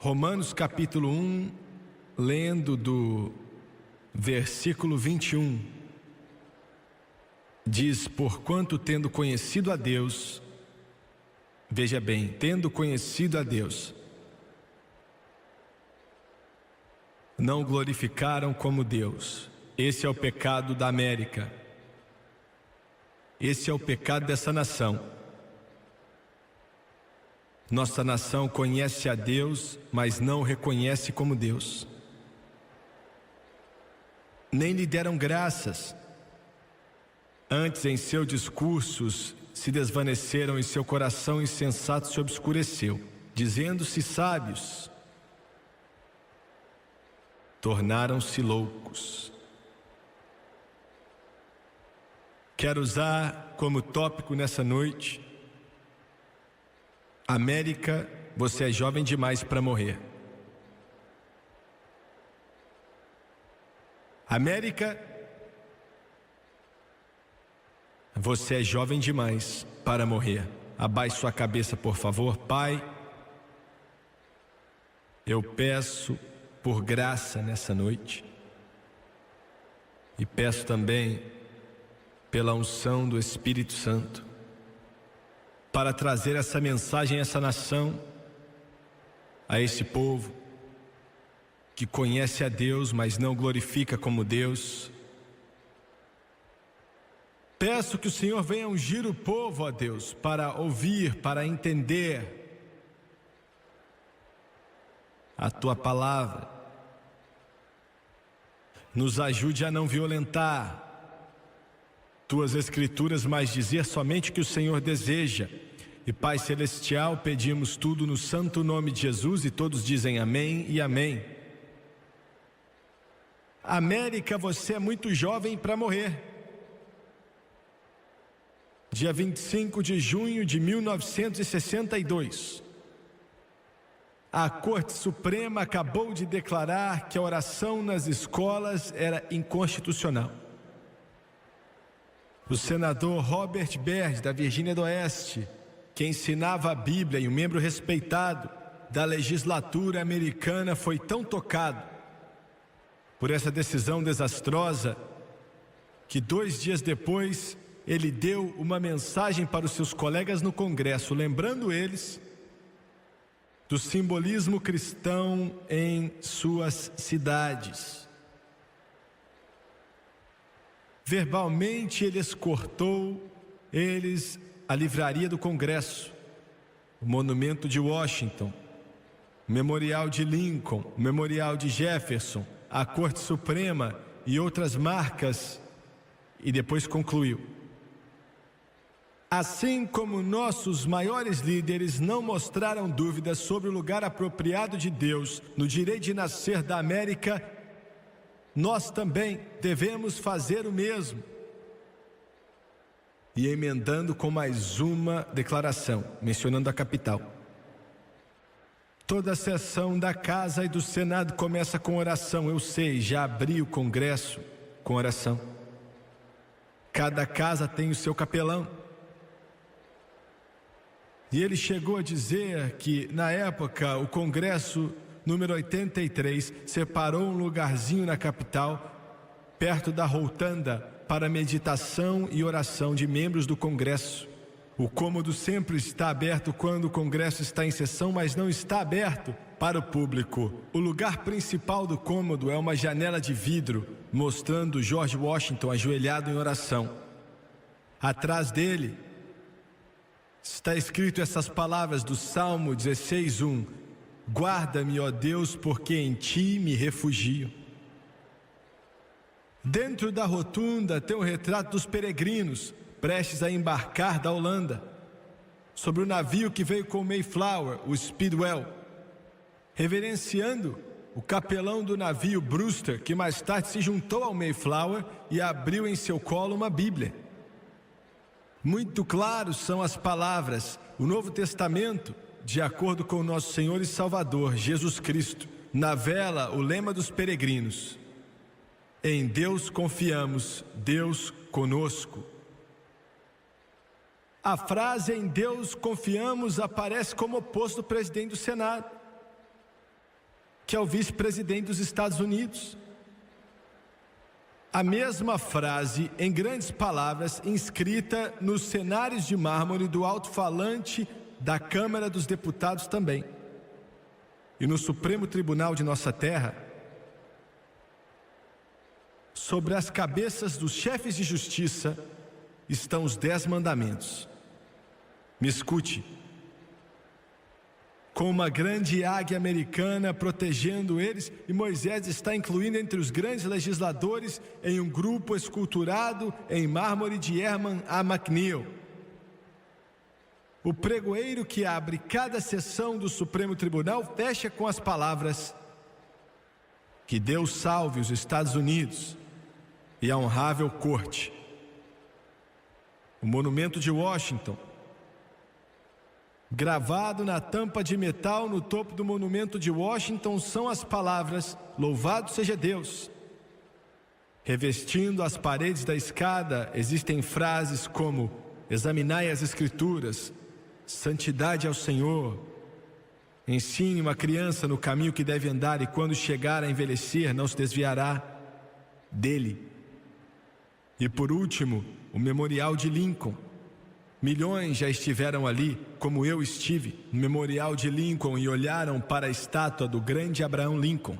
Romanos capítulo 1, lendo do versículo 21, diz: porquanto tendo conhecido a Deus, veja bem, tendo conhecido a Deus, não o glorificaram como Deus. Esse é o pecado da América. Esse é o pecado dessa nação. Nossa nação conhece a Deus, mas não o reconhece como Deus. Nem lhe deram graças. Antes, em seus discursos, se desvaneceram e seu coração insensato se obscureceu. Dizendo-se sábios, tornaram-se loucos. Quero usar como tópico nessa noite: América, você é jovem demais para morrer. América, você é jovem demais para morrer. Abaixe sua cabeça, por favor. Pai, eu peço por graça nessa noite, e peço também pela unção do Espírito Santo, para trazer essa mensagem a essa nação, a esse povo que conhece a Deus, mas não glorifica como Deus. Peço que o Senhor venha ungir o povo, ó Deus, para ouvir, para entender a Tua palavra. Nos ajude a não violentar Tuas Escrituras, mas dizer somente o que o Senhor deseja. E Pai Celestial, pedimos tudo no santo nome de Jesus, e todos dizem amém e amém. América, você é muito jovem para morrer. Dia 25 de junho de 1962, a Corte Suprema acabou de declarar que a oração nas escolas era inconstitucional. O senador Robert Byrd, da Virgínia do Oeste, que ensinava a Bíblia e um membro respeitado da legislatura americana, foi tão tocado por essa decisão desastrosa que 2 dias depois ele deu uma mensagem para os seus colegas no Congresso, lembrando eles do simbolismo cristão em suas cidades. Verbalmente ele exortou eles a livraria do Congresso, o monumento de Washington, o memorial de Lincoln, o memorial de Jefferson, a Corte Suprema e outras marcas, e depois concluiu: assim como nossos maiores líderes não mostraram dúvidas sobre o lugar apropriado de Deus no direito de nascer da América, nós também devemos fazer o mesmo. E emendando com mais uma declaração, mencionando a capital: toda a sessão da Casa e do Senado começa com oração. Eu sei, já abri o Congresso com oração. Cada casa tem o seu capelão. E ele chegou a dizer que, na época, o Congresso número 83 separou um lugarzinho na capital, perto da rotunda, para meditação e oração de membros do Congresso. O cômodo sempre está aberto quando o Congresso está em sessão, mas não está aberto para o público. O lugar principal do cômodo é uma janela de vidro, mostrando George Washington ajoelhado em oração. Atrás dele está escrito essas palavras do Salmo 16:1: guarda-me, ó Deus, porque em ti me refugio. Dentro da rotunda tem o retrato dos peregrinos prestes a embarcar da Holanda, sobre o navio que veio com o Mayflower, o Speedwell, reverenciando o capelão do navio Brewster, que mais tarde se juntou ao Mayflower e abriu em seu colo uma Bíblia. Muito claros são as palavras: o Novo Testamento, de acordo com o nosso Senhor e Salvador, Jesus Cristo, na vela o lema dos peregrinos: em Deus confiamos, Deus conosco. A frase "em Deus confiamos" aparece como oposto do presidente do Senado. que é o vice-presidente dos Estados Unidos. A mesma frase, em grandes palavras, inscrita nos cenários de mármore do alto-falante da Câmara dos Deputados também. E no Supremo Tribunal de nossa terra, sobre as cabeças dos chefes de justiça, estão os 10 mandamentos. Me escute. Com uma grande águia americana protegendo eles, e Moisés está incluído entre os grandes legisladores em um grupo esculturado em mármore de Herman A. McNeil. O pregoeiro que abre cada sessão do Supremo Tribunal fecha com as palavras: que Deus salve os Estados Unidos e a honrável corte. O monumento de Washington, gravado na tampa de metal no topo do monumento de Washington, são as palavras: louvado seja Deus. Revestindo as paredes da escada, existem frases como: examinai as Escrituras, santidade ao Senhor, ensine uma criança no caminho que deve andar, e quando chegar a envelhecer não se desviará dele. E por último, o memorial de Lincoln. Milhões já estiveram ali, como eu estive, no memorial de Lincoln, e olharam para a estátua do grande Abraham Lincoln.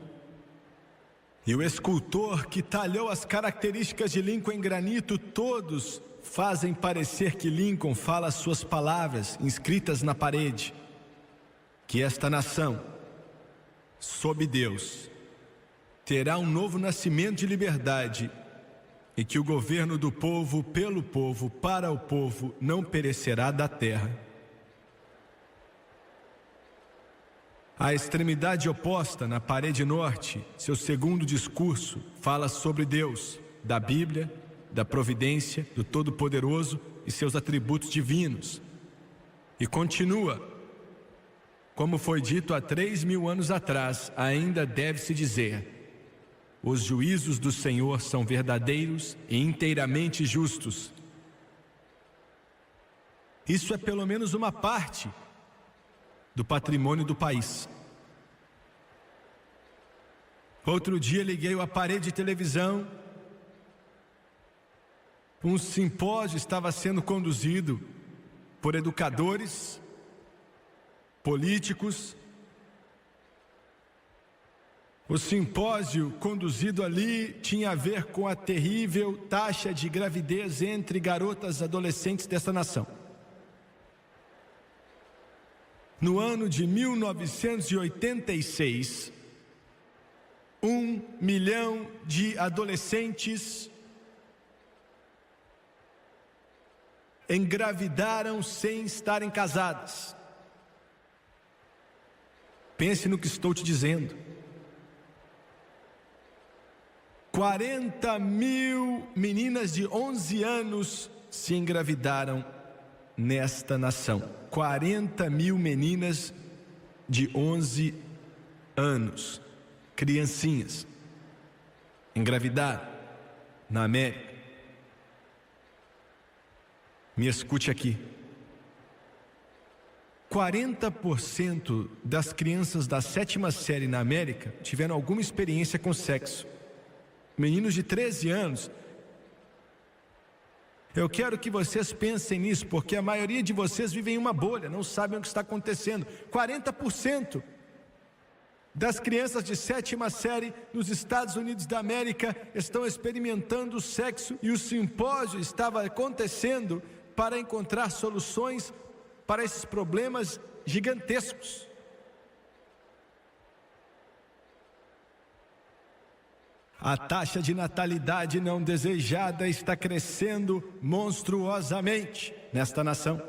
E o escultor que talhou as características de Lincoln em granito, todos fazem parecer que Lincoln fala as suas palavras inscritas na parede: que esta nação, sob Deus, terá um novo nascimento de liberdade, e que o governo do povo, pelo povo, para o povo, não perecerá da terra. À extremidade oposta, na parede norte, seu segundo discurso fala sobre Deus, da Bíblia, da providência, do Todo-Poderoso e seus atributos divinos. E continua: como foi dito há 3.000 anos atrás, ainda deve-se dizer: os juízos do Senhor são verdadeiros e inteiramente justos. Isso é pelo menos uma parte do patrimônio do país. Outro dia liguei o aparelho de televisão. Um simpósio estava sendo conduzido por educadores, políticos. O simpósio conduzido ali tinha a ver com a terrível taxa de gravidez entre garotas adolescentes dessa nação. No ano de 1986, 1 milhão de adolescentes engravidaram sem estarem casadas. Pense no que estou te dizendo. 40 mil meninas de 11 anos se engravidaram nesta nação. 40 mil meninas de 11 anos, criancinhas, engravidaram na América. Me escute aqui. 40% das crianças da 7ª série na América tiveram alguma experiência com sexo. Meninos de 13 anos. Eu quero que vocês pensem nisso, porque a maioria de vocês vive em uma bolha, não sabem o que está acontecendo. 40% das crianças de 7ª série nos Estados Unidos da América estão experimentando sexo, e o simpósio estava acontecendo para encontrar soluções para esses problemas gigantescos. A taxa de natalidade não desejada está crescendo monstruosamente nesta nação.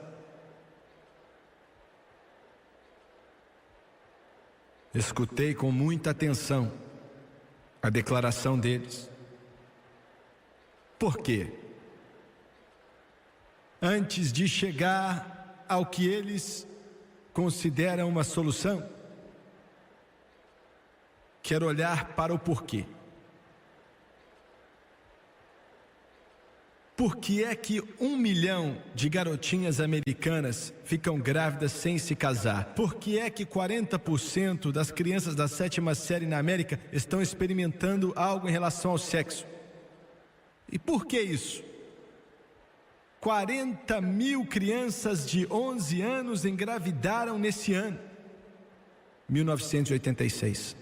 Escutei com muita atenção a declaração deles. Por quê? Antes de chegar ao que eles consideram uma solução, quero olhar para o porquê. Por que é que 1 milhão de garotinhas americanas ficam grávidas sem se casar? Por que é que 40% das crianças da 7ª série na América estão experimentando algo em relação ao sexo? E por que isso? 40 mil crianças de 11 anos engravidaram nesse ano, 1986.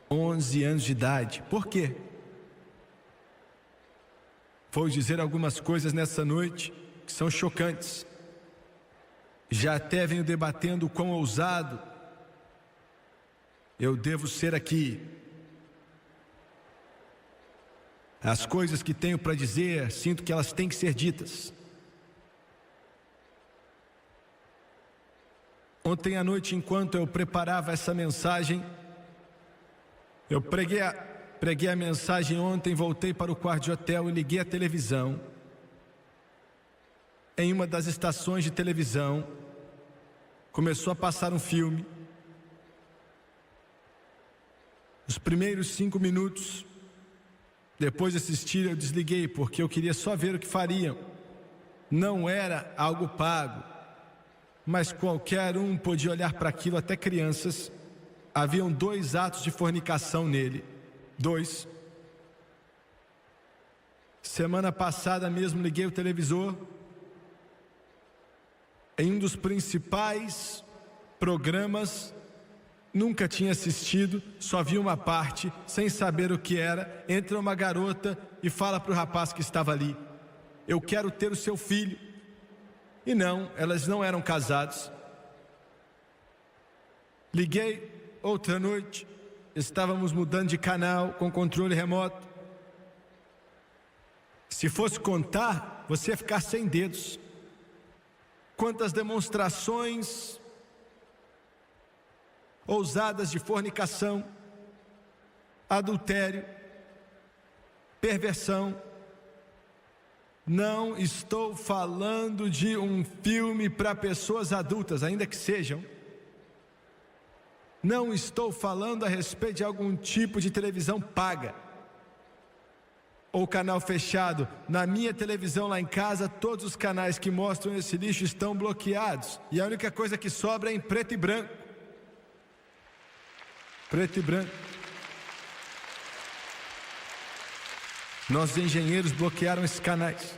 11 anos de idade. Por quê? Vou dizer algumas coisas nessa noite que são chocantes. Já até venho debatendo o quão ousado eu devo ser aqui. As coisas que tenho para dizer, sinto que elas têm que ser ditas. Ontem à noite, enquanto eu preparava essa mensagem, eu preguei a mensagem ontem, voltei para o quarto de hotel e liguei a televisão. Em uma das estações de televisão, começou a passar um filme. Os primeiros 5 minutos, depois de assistir, eu desliguei, porque eu queria só ver o que fariam. Não era algo pago, mas qualquer um podia olhar para aquilo, até crianças. Haviam 2 atos de fornicação nele. 2. Semana passada mesmo liguei o televisor. Em um dos principais programas, nunca tinha assistido, só vi uma parte, sem saber o que era. Entra uma garota e fala para o rapaz que estava ali: eu quero ter o seu filho. E não, elas não eram casados. Liguei outra noite, estávamos mudando de canal com controle remoto. Se fosse contar, você ia ficar sem dedos. Quantas demonstrações ousadas de fornicação, adultério, perversão. Não estou falando de um filme para pessoas adultas, ainda que sejam. Não estou falando a respeito de algum tipo de televisão paga ou canal fechado. Na minha televisão lá em casa, todos os canais que mostram esse lixo estão bloqueados. E a única coisa que sobra é em preto e branco. Preto e branco. Nossos engenheiros bloquearam esses canais.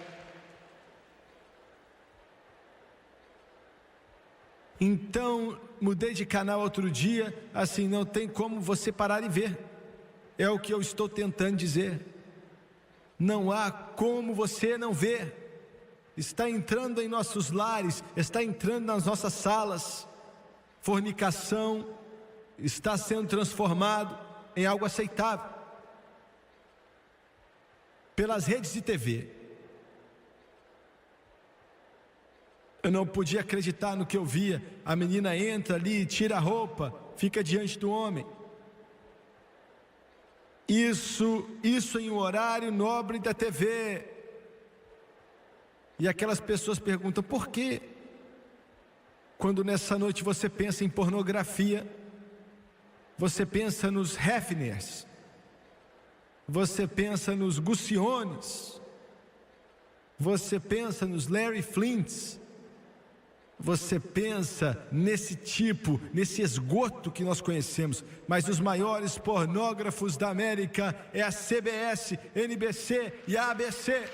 Então, mudei de canal outro dia, assim, não tem como você parar e ver. É o que eu estou tentando dizer. Não há como você não ver. Está entrando em nossos lares, está entrando nas nossas salas. Fornicação está sendo transformado em algo aceitável. Pelas redes de TV. Eu não podia acreditar no que eu via. A menina entra ali, tira a roupa, fica diante do homem. Isso em um horário nobre da TV. E aquelas pessoas perguntam: por quê? Quando nessa noite você pensa em pornografia, você pensa nos Hefners, você pensa nos Gucciones, você pensa nos Larry Flints, você pensa nesse esgoto que nós conhecemos. Mas os maiores pornógrafos da América é a CBS, NBC e a ABC.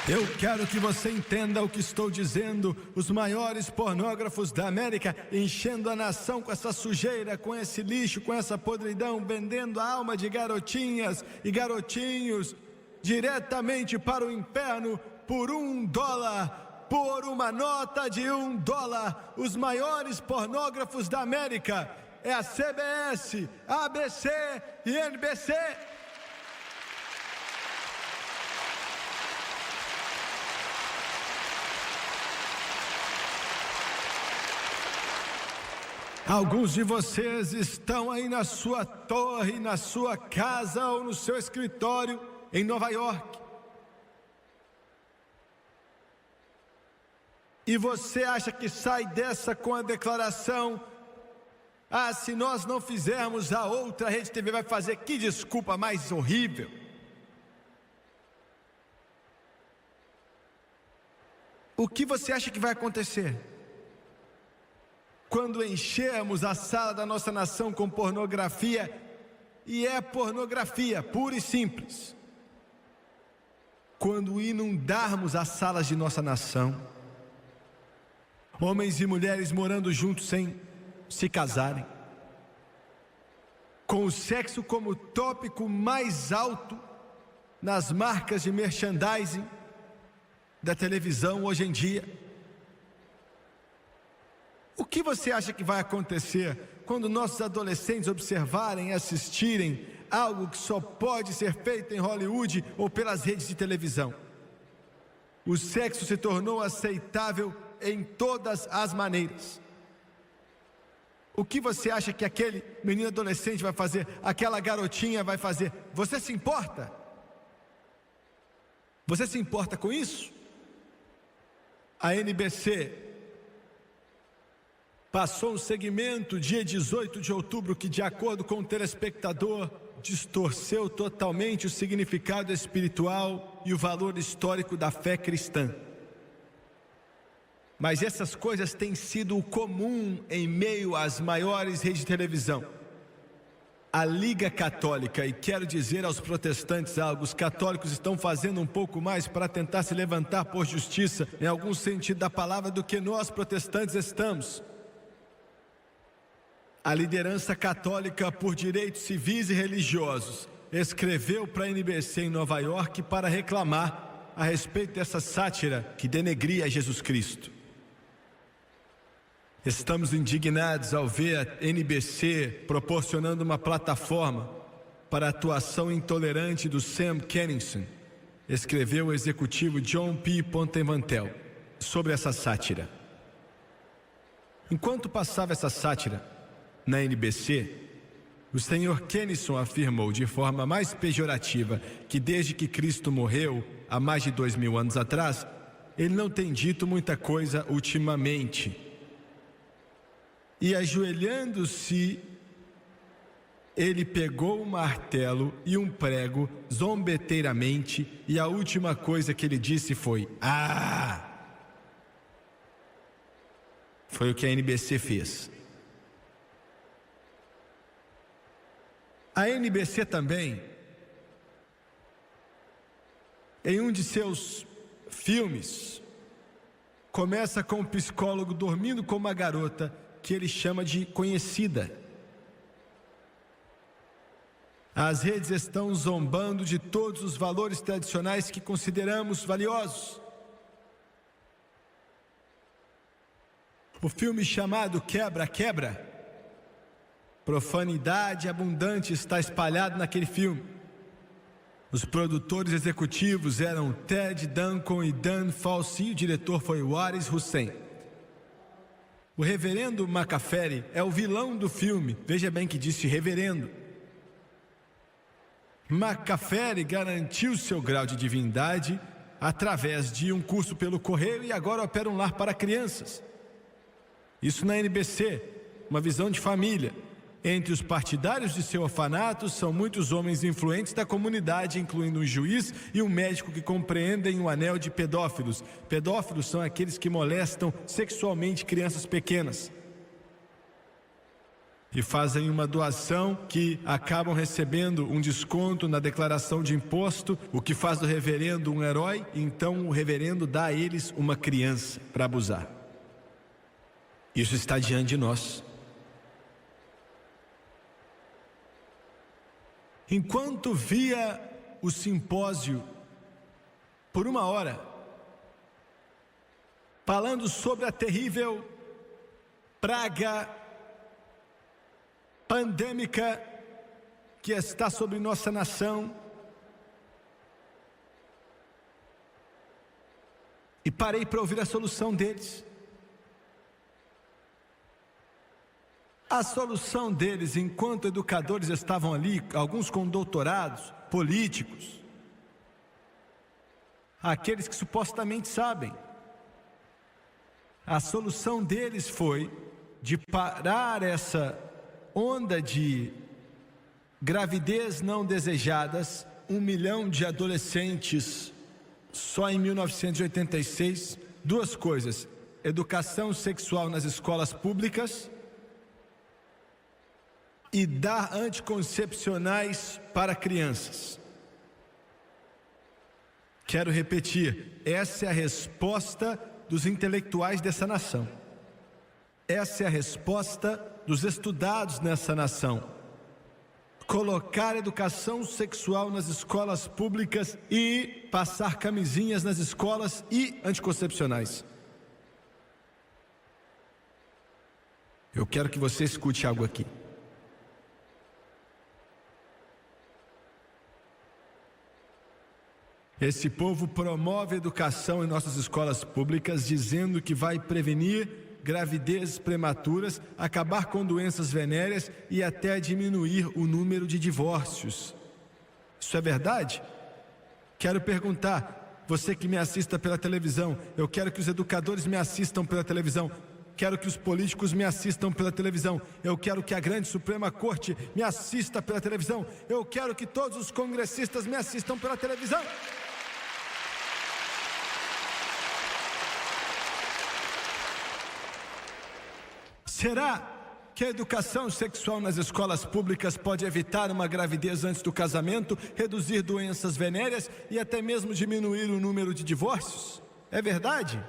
Eu quero que você entenda o que estou dizendo. Os maiores pornógrafos da América enchendo a nação com essa sujeira, com esse lixo, com essa podridão, vendendo a alma de garotinhas e garotinhos diretamente para o inferno por $1, por uma nota de $1. Os maiores pornógrafos da América é a CBS, ABC e NBC. Alguns de vocês estão aí na sua torre, na sua casa ou no seu escritório em Nova York. E você acha que sai dessa com a declaração: Ah, se nós não fizermos, a outra rede TV vai fazer. Que desculpa mais horrível. O que você acha que vai acontecer quando enchermos a sala da nossa nação com pornografia? E é pornografia, pura e simples. Quando inundarmos as salas de nossa nação, homens e mulheres morando juntos sem se casarem, com o sexo como tópico mais alto nas marcas de merchandising da televisão hoje em dia. O que você acha que vai acontecer quando nossos adolescentes observarem e assistirem algo que só pode ser feito em Hollywood ou pelas redes de televisão? O sexo se tornou aceitável em todas as maneiras. O que você acha que aquele menino adolescente vai fazer? Aquela garotinha vai fazer? Você se importa? Você se importa com isso? A NBC passou um segmento dia 18 de outubro que, de acordo com o telespectador, distorceu totalmente o significado espiritual e o valor histórico da fé cristã. Mas essas coisas têm sido o comum em meio às maiores redes de televisão. A Liga Católica, e quero dizer aos protestantes algo, os católicos estão fazendo um pouco mais para tentar se levantar por justiça, em algum sentido da palavra, do que nós protestantes estamos. A liderança católica por direitos civis e religiosos escreveu para a NBC em Nova York para reclamar a respeito dessa sátira que denegria Jesus Cristo. Estamos indignados ao ver a NBC proporcionando uma plataforma para a atuação intolerante do Sam Kinison, escreveu o executivo John P. Pontevantel sobre essa sátira. Enquanto passava essa sátira na NBC, o Sr. Kinison afirmou de forma mais pejorativa que desde que Cristo morreu, há mais de 2000 anos atrás, ele não tem dito muita coisa ultimamente. E ajoelhando-se, ele pegou um martelo e um prego zombeteiramente, e a última coisa que ele disse foi: "Ah!" Foi o que a NBC fez. A NBC também, em um de seus filmes, começa com um psicólogo dormindo com uma garota que ele chama de conhecida. As redes estão zombando de todos os valores tradicionais que consideramos valiosos. O filme chamado Quebra-Quebra, profanidade abundante está espalhado naquele filme. Os produtores executivos eram Ted Duncan e Dan Falsi, o diretor foi Waris Hussein. O reverendo Macaferi é o vilão do filme. Veja bem que disse reverendo. Macaferi garantiu seu grau de divindade através de um curso pelo correio e agora opera um lar para crianças. Isso na NBC, uma visão de família. Entre os partidários de seu orfanato são muitos homens influentes da comunidade, incluindo um juiz e um médico que compreendem o anel de pedófilos. Pedófilos são aqueles que molestam sexualmente crianças pequenas e fazem uma doação que acabam recebendo um desconto na declaração de imposto, o que faz do reverendo um herói. Então o reverendo dá a eles uma criança para abusar. Isso está diante de nós. Enquanto via o simpósio por 1 hora, falando sobre a terrível praga pandêmica que está sobre nossa nação, e parei para ouvir a solução deles. A solução deles, enquanto educadores estavam ali, alguns com doutorados, políticos, aqueles que supostamente sabem, a solução deles foi de parar essa onda de gravidez não desejadas, 1 milhão de adolescentes só em 1986. Duas coisas: educação sexual nas escolas públicas e dar anticoncepcionais para crianças. Quero repetir, essa é a resposta dos intelectuais dessa nação. Essa é a resposta dos estudados nessa nação. Colocar educação sexual nas escolas públicas e passar camisinhas nas escolas e anticoncepcionais. Eu quero que você escute algo aqui. Esse povo promove educação em nossas escolas públicas, dizendo que vai prevenir gravidezes prematuras, acabar com doenças venéreas e até diminuir o número de divórcios. Isso é verdade? Quero perguntar, você que me assista pela televisão, eu quero que os educadores me assistam pela televisão, quero que os políticos me assistam pela televisão, eu quero que a grande Suprema Corte me assista pela televisão, eu quero que todos os congressistas me assistam pela televisão. Será que a educação sexual nas escolas públicas pode evitar uma gravidez antes do casamento, reduzir doenças venéreas e até mesmo diminuir o número de divórcios? É verdade?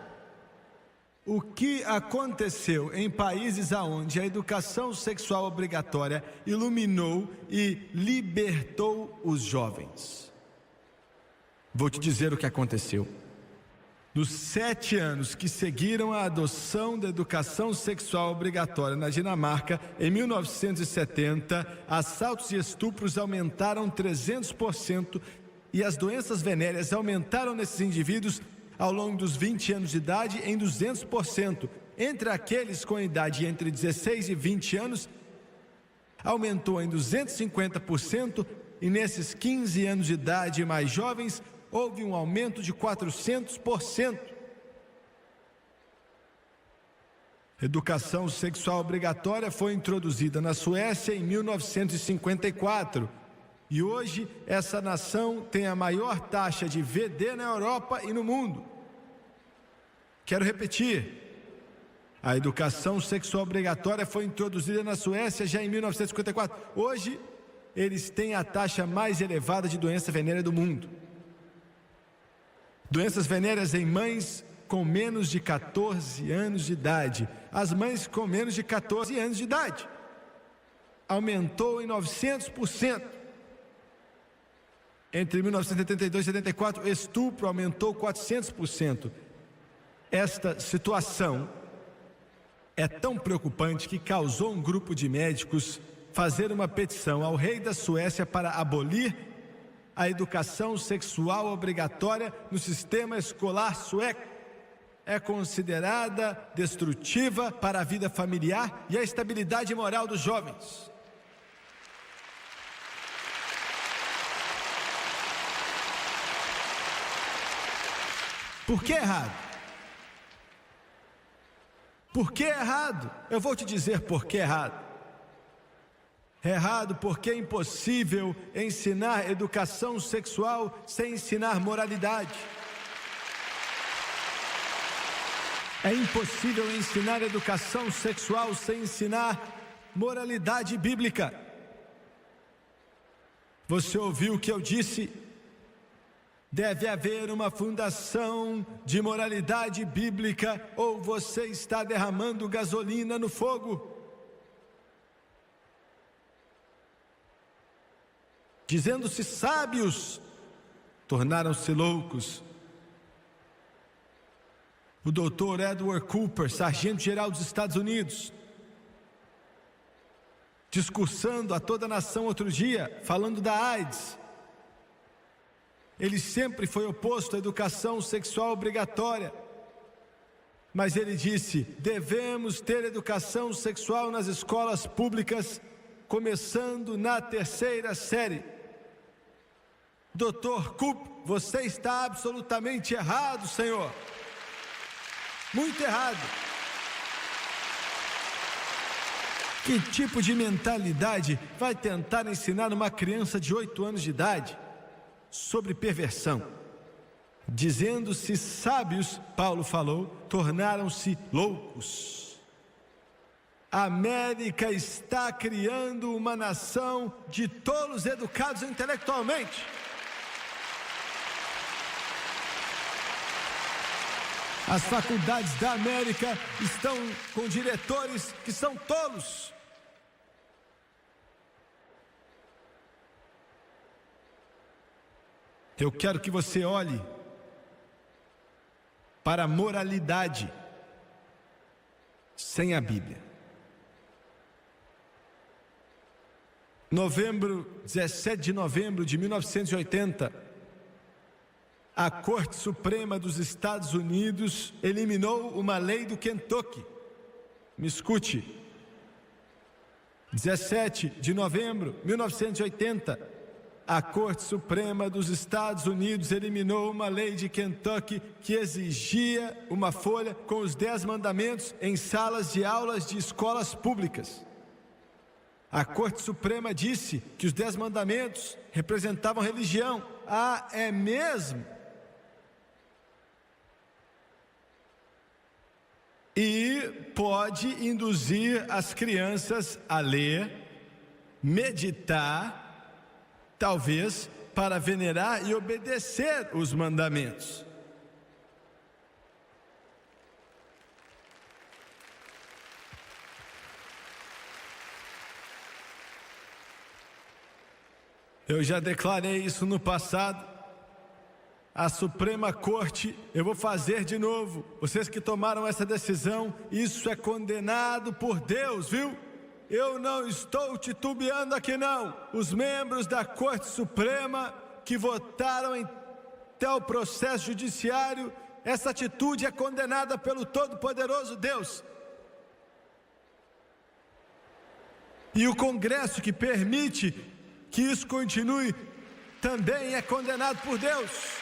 O que aconteceu em países onde a educação sexual obrigatória iluminou e libertou os jovens? Vou te dizer o que aconteceu. Nos 7 anos que seguiram a adoção da educação sexual obrigatória na Dinamarca, em 1970, assaltos e estupros aumentaram 300% e as doenças venéreas aumentaram nesses indivíduos ao longo dos 20 anos de idade em 200%. Entre aqueles com idade entre 16 e 20 anos, aumentou em 250% e nesses 15 anos de idade mais jovens, houve um aumento de 400%. Educação sexual obrigatória foi introduzida na Suécia em 1954 e hoje essa nação tem a maior taxa de VD na Europa e no mundo. Quero repetir, a educação sexual obrigatória foi introduzida na Suécia já em 1954. Hoje eles têm a taxa mais elevada de doença venérea do mundo. Doenças venéreas em mães com menos de 14 anos de idade. As mães com menos de 14 anos de idade. Aumentou em 900%. Entre 1972 e 74, estupro aumentou 400%. Esta situação é tão preocupante que causou um grupo de médicos fazer uma petição ao rei da Suécia para abolir a educação sexual obrigatória no sistema escolar sueco. É considerada destrutiva para a vida familiar e a estabilidade moral dos jovens. Por que errado? Por que errado? Eu vou te dizer por que errado. É errado porque é impossível ensinar educação sexual sem ensinar moralidade. É impossível ensinar educação sexual sem ensinar moralidade bíblica. Você ouviu o que eu disse? Deve haver uma fundação de moralidade bíblica ou você está derramando gasolina no fogo. Dizendo-se sábios, tornaram-se loucos. O doutor Edward Cooper, sargento-geral dos Estados Unidos, discursando a toda a nação outro dia, falando da AIDS. Ele sempre foi oposto à educação sexual obrigatória. Mas ele disse, devemos ter educação sexual nas escolas públicas, começando na 3ª série. Doutor Coop, você está absolutamente errado, senhor. Muito errado. Que tipo de mentalidade vai tentar ensinar uma criança de 8 anos de idade sobre perversão? Dizendo-se sábios, Paulo falou, tornaram-se loucos. A América está criando uma nação de tolos educados intelectualmente. As faculdades da América estão com diretores que são tolos. Eu quero que você olhe para a moralidade sem a Bíblia. 17 de novembro de 1980, a Corte Suprema dos Estados Unidos eliminou uma lei do Kentucky. Me escute. 17 de novembro de 1980, a Corte Suprema dos Estados Unidos eliminou uma lei de Kentucky que exigia uma folha com os 10 mandamentos em salas de aulas de escolas públicas. A Corte Suprema disse que os 10 mandamentos representavam religião. Ah, é mesmo? E pode induzir as crianças a ler, meditar, talvez para venerar e obedecer os mandamentos. Eu já declarei isso no passado. A Suprema Corte, eu vou fazer de novo. Vocês que tomaram essa decisão, isso é condenado por Deus, viu? Eu não estou titubeando aqui não. Os membros da Corte Suprema que votaram em tal processo judiciário, essa atitude é condenada pelo Todo-Poderoso Deus. E o Congresso que permite que isso continue também é condenado por Deus.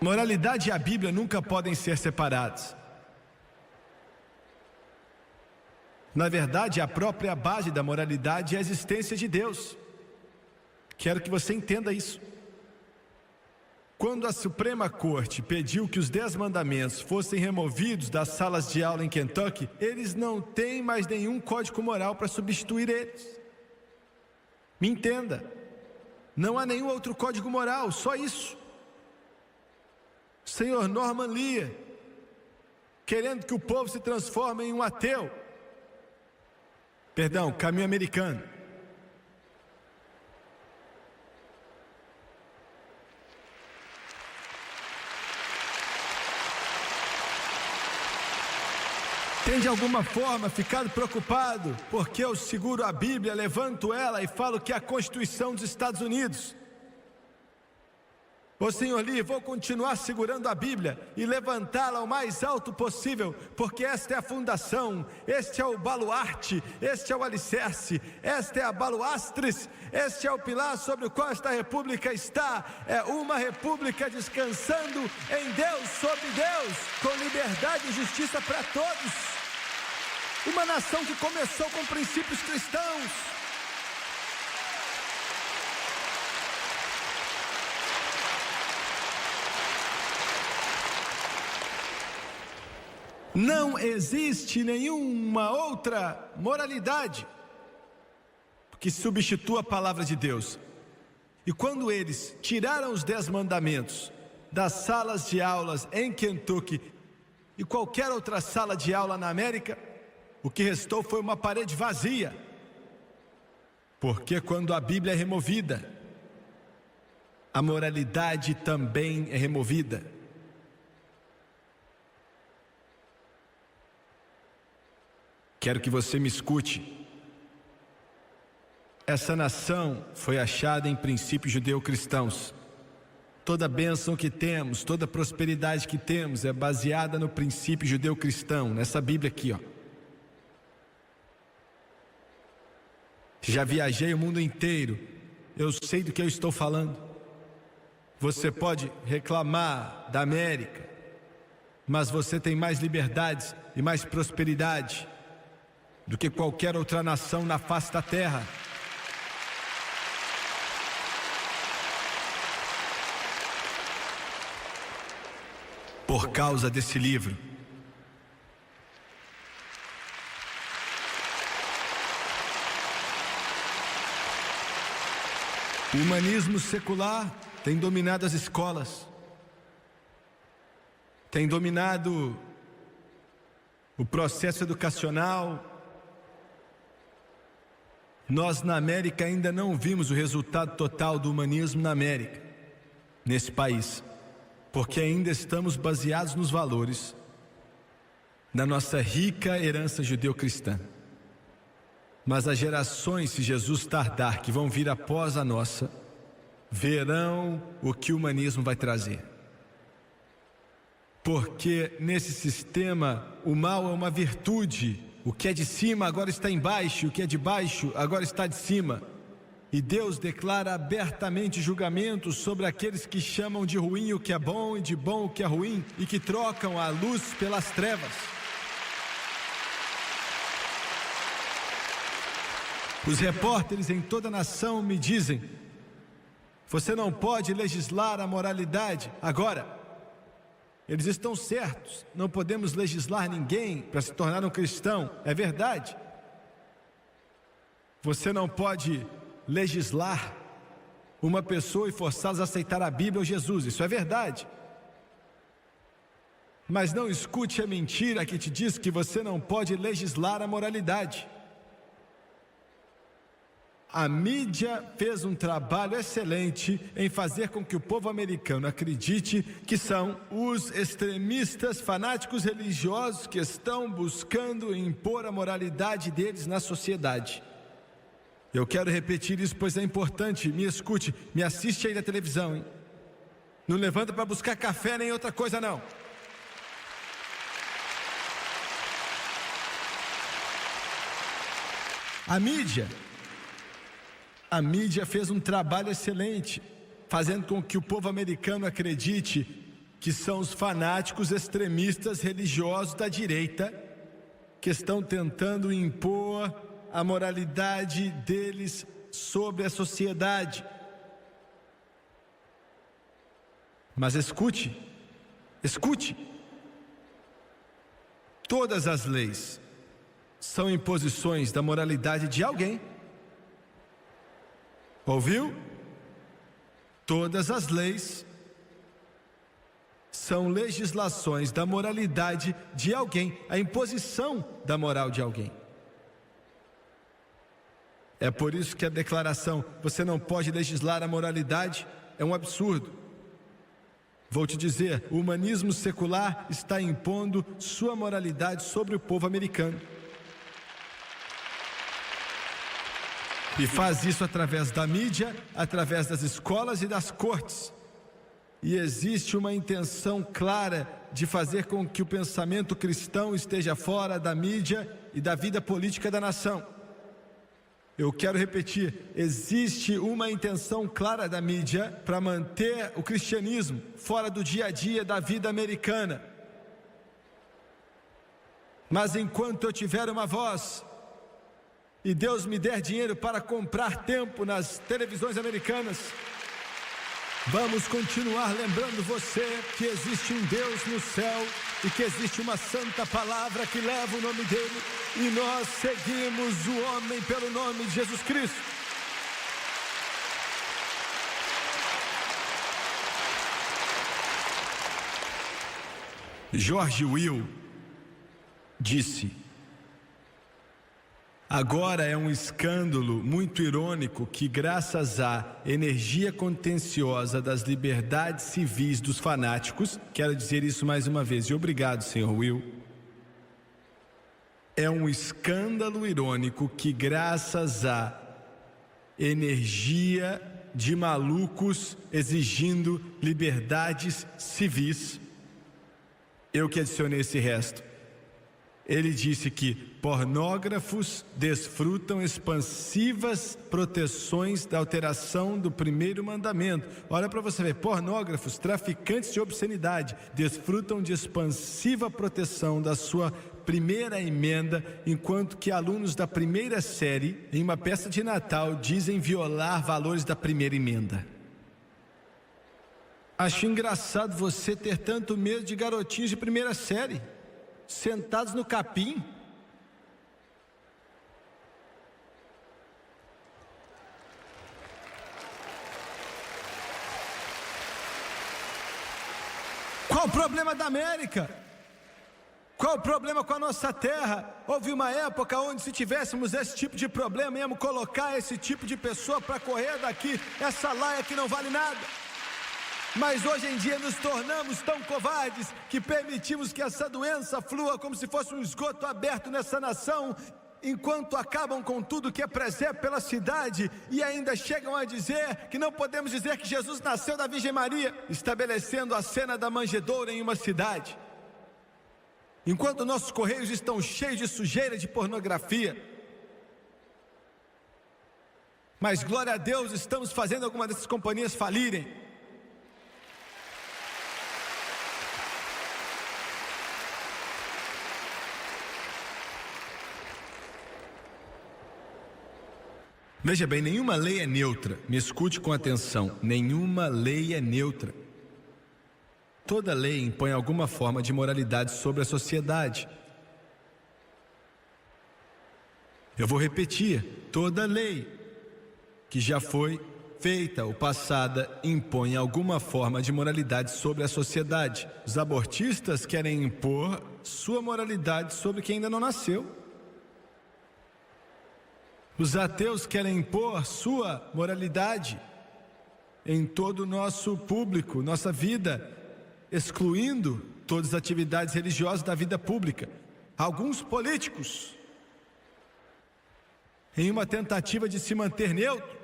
Moralidade e a Bíblia nunca podem ser separados. Na verdade, a própria base da moralidade é a existência de Deus. Quero que você entenda isso. Quando a Suprema Corte pediu que os 10 mandamentos fossem removidos das salas de aula em Kentucky, eles não têm mais nenhum código moral para substituir eles. Me entenda, não há nenhum outro código moral, só isso. Senhor Norman Lear, querendo que o povo se transforme em um ateu. Perdão, caminho americano. Tem de alguma forma ficado preocupado porque eu seguro a Bíblia, levanto ela e falo que é a Constituição dos Estados Unidos? Ô Senhor Lee, vou continuar segurando a Bíblia e levantá-la o mais alto possível, porque esta é a fundação, este é o baluarte, este é o alicerce, esta é a baluastres, este é o pilar sobre o qual esta república está. É uma república descansando em Deus, sobre Deus, com liberdade e justiça para todos. Uma nação que começou com princípios cristãos. Não existe nenhuma outra moralidade que substitua a palavra de Deus. E quando eles tiraram os 10 mandamentos das salas de aulas em Kentucky e qualquer outra sala de aula na América, o que restou foi uma parede vazia. Porque quando a Bíblia é removida, a moralidade também é removida. Quero que você me escute. Essa nação foi achada em princípios judeu-cristãos. Toda bênção que temos, toda prosperidade que temos é baseada no princípio judeu-cristão, nessa Bíblia aqui, ó. Já viajei o mundo inteiro, eu sei do que eu estou falando. Você pode reclamar da América, mas você tem mais liberdades e mais prosperidade do que qualquer outra nação na face da terra. Por causa desse livro. O humanismo secular tem dominado as escolas, tem dominado o processo educacional. Nós na América ainda não vimos o resultado total do humanismo na América, nesse país, porque ainda estamos baseados nos valores da nossa rica herança judeu-cristã. Mas as gerações, se Jesus tardar, que vão vir após a nossa, verão o que o humanismo vai trazer. Porque nesse sistema o mal é uma virtude. O que é de cima agora está embaixo, o que é de baixo agora está de cima. E Deus declara abertamente julgamentos sobre aqueles que chamam de ruim o que é bom e de bom o que é ruim, e que trocam a luz pelas trevas. Os repórteres em toda a nação me dizem: você não pode legislar a moralidade agora. Eles estão certos, não podemos legislar ninguém para se tornar um cristão, é verdade. Você não pode legislar uma pessoa e forçá-los a aceitar a Bíblia ou Jesus, isso é verdade. Mas não escute a mentira que te diz que você não pode legislar a moralidade. A mídia fez um trabalho excelente em fazer com que o povo americano acredite que são os extremistas fanáticos religiosos que estão buscando impor a moralidade deles na sociedade. Eu quero repetir isso, pois é importante. Me escute, me assiste aí na televisão, hein? Não levanta para buscar café nem outra coisa não. A mídia fez um trabalho excelente, fazendo com que o povo americano acredite que são os fanáticos extremistas religiosos da direita que estão tentando impor a moralidade deles sobre a sociedade. Mas escute, todas as leis são imposições da moralidade de alguém. Ouviu? Todas as leis são legislações da moralidade de alguém, a imposição da moral de alguém. É por isso que a declaração, você não pode legislar a moralidade, é um absurdo. Vou te dizer, o humanismo secular está impondo sua moralidade sobre o povo americano. E faz isso através da mídia, através das escolas e das cortes. E existe uma intenção clara de fazer com que o pensamento cristão esteja fora da mídia e da vida política da nação. Eu quero repetir, existe uma intenção clara da mídia para manter o cristianismo fora do dia a dia da vida americana. Mas enquanto eu tiver uma voz e Deus me der dinheiro para comprar tempo nas televisões americanas, vamos continuar lembrando você que existe um Deus no céu e que existe uma santa palavra que leva o nome dele, e nós seguimos o homem pelo nome de Jesus Cristo. George Will disse: agora é um escândalo muito irônico que, graças à energia contenciosa das liberdades civis dos fanáticos, quero dizer isso mais uma vez, e obrigado, Sr. Will. É um escândalo irônico que, graças à energia de malucos exigindo liberdades civis, eu que adicionei esse resto, Ele disse que pornógrafos desfrutam expansivas proteções da alteração do primeiro mandamento. Olha para você ver, pornógrafos, traficantes de obscenidade, desfrutam de expansiva proteção da sua primeira emenda, enquanto que alunos da primeira série, em uma peça de Natal, dizem violar valores da primeira emenda. Acho engraçado você ter tanto medo de garotinhos de primeira série, sentados no capim. Qual o problema da América? Qual o problema com a nossa terra? Houve uma época onde, se tivéssemos esse tipo de problema, íamos colocar esse tipo de pessoa para correr daqui, essa laia que não vale nada. Mas hoje em dia nos tornamos tão covardes que permitimos que essa doença flua como se fosse um esgoto aberto nessa nação, enquanto acabam com tudo que é presépio pela cidade e ainda chegam a dizer que não podemos dizer que Jesus nasceu da Virgem Maria, estabelecendo a cena da manjedoura em uma cidade. Enquanto nossos correios estão cheios de sujeira de pornografia. Mas glória a Deus, estamos fazendo alguma dessas companhias falirem. Veja bem, nenhuma lei é neutra. Me escute com atenção. Nenhuma lei é neutra. Toda lei impõe alguma forma de moralidade sobre a sociedade. Eu vou repetir. Toda lei que já foi feita ou passada impõe alguma forma de moralidade sobre a sociedade. Os abortistas querem impor sua moralidade sobre quem ainda não nasceu. Os ateus querem impor sua moralidade em todo o nosso público, nossa vida, excluindo todas as atividades religiosas da vida pública. Alguns políticos, em uma tentativa de se manter neutro,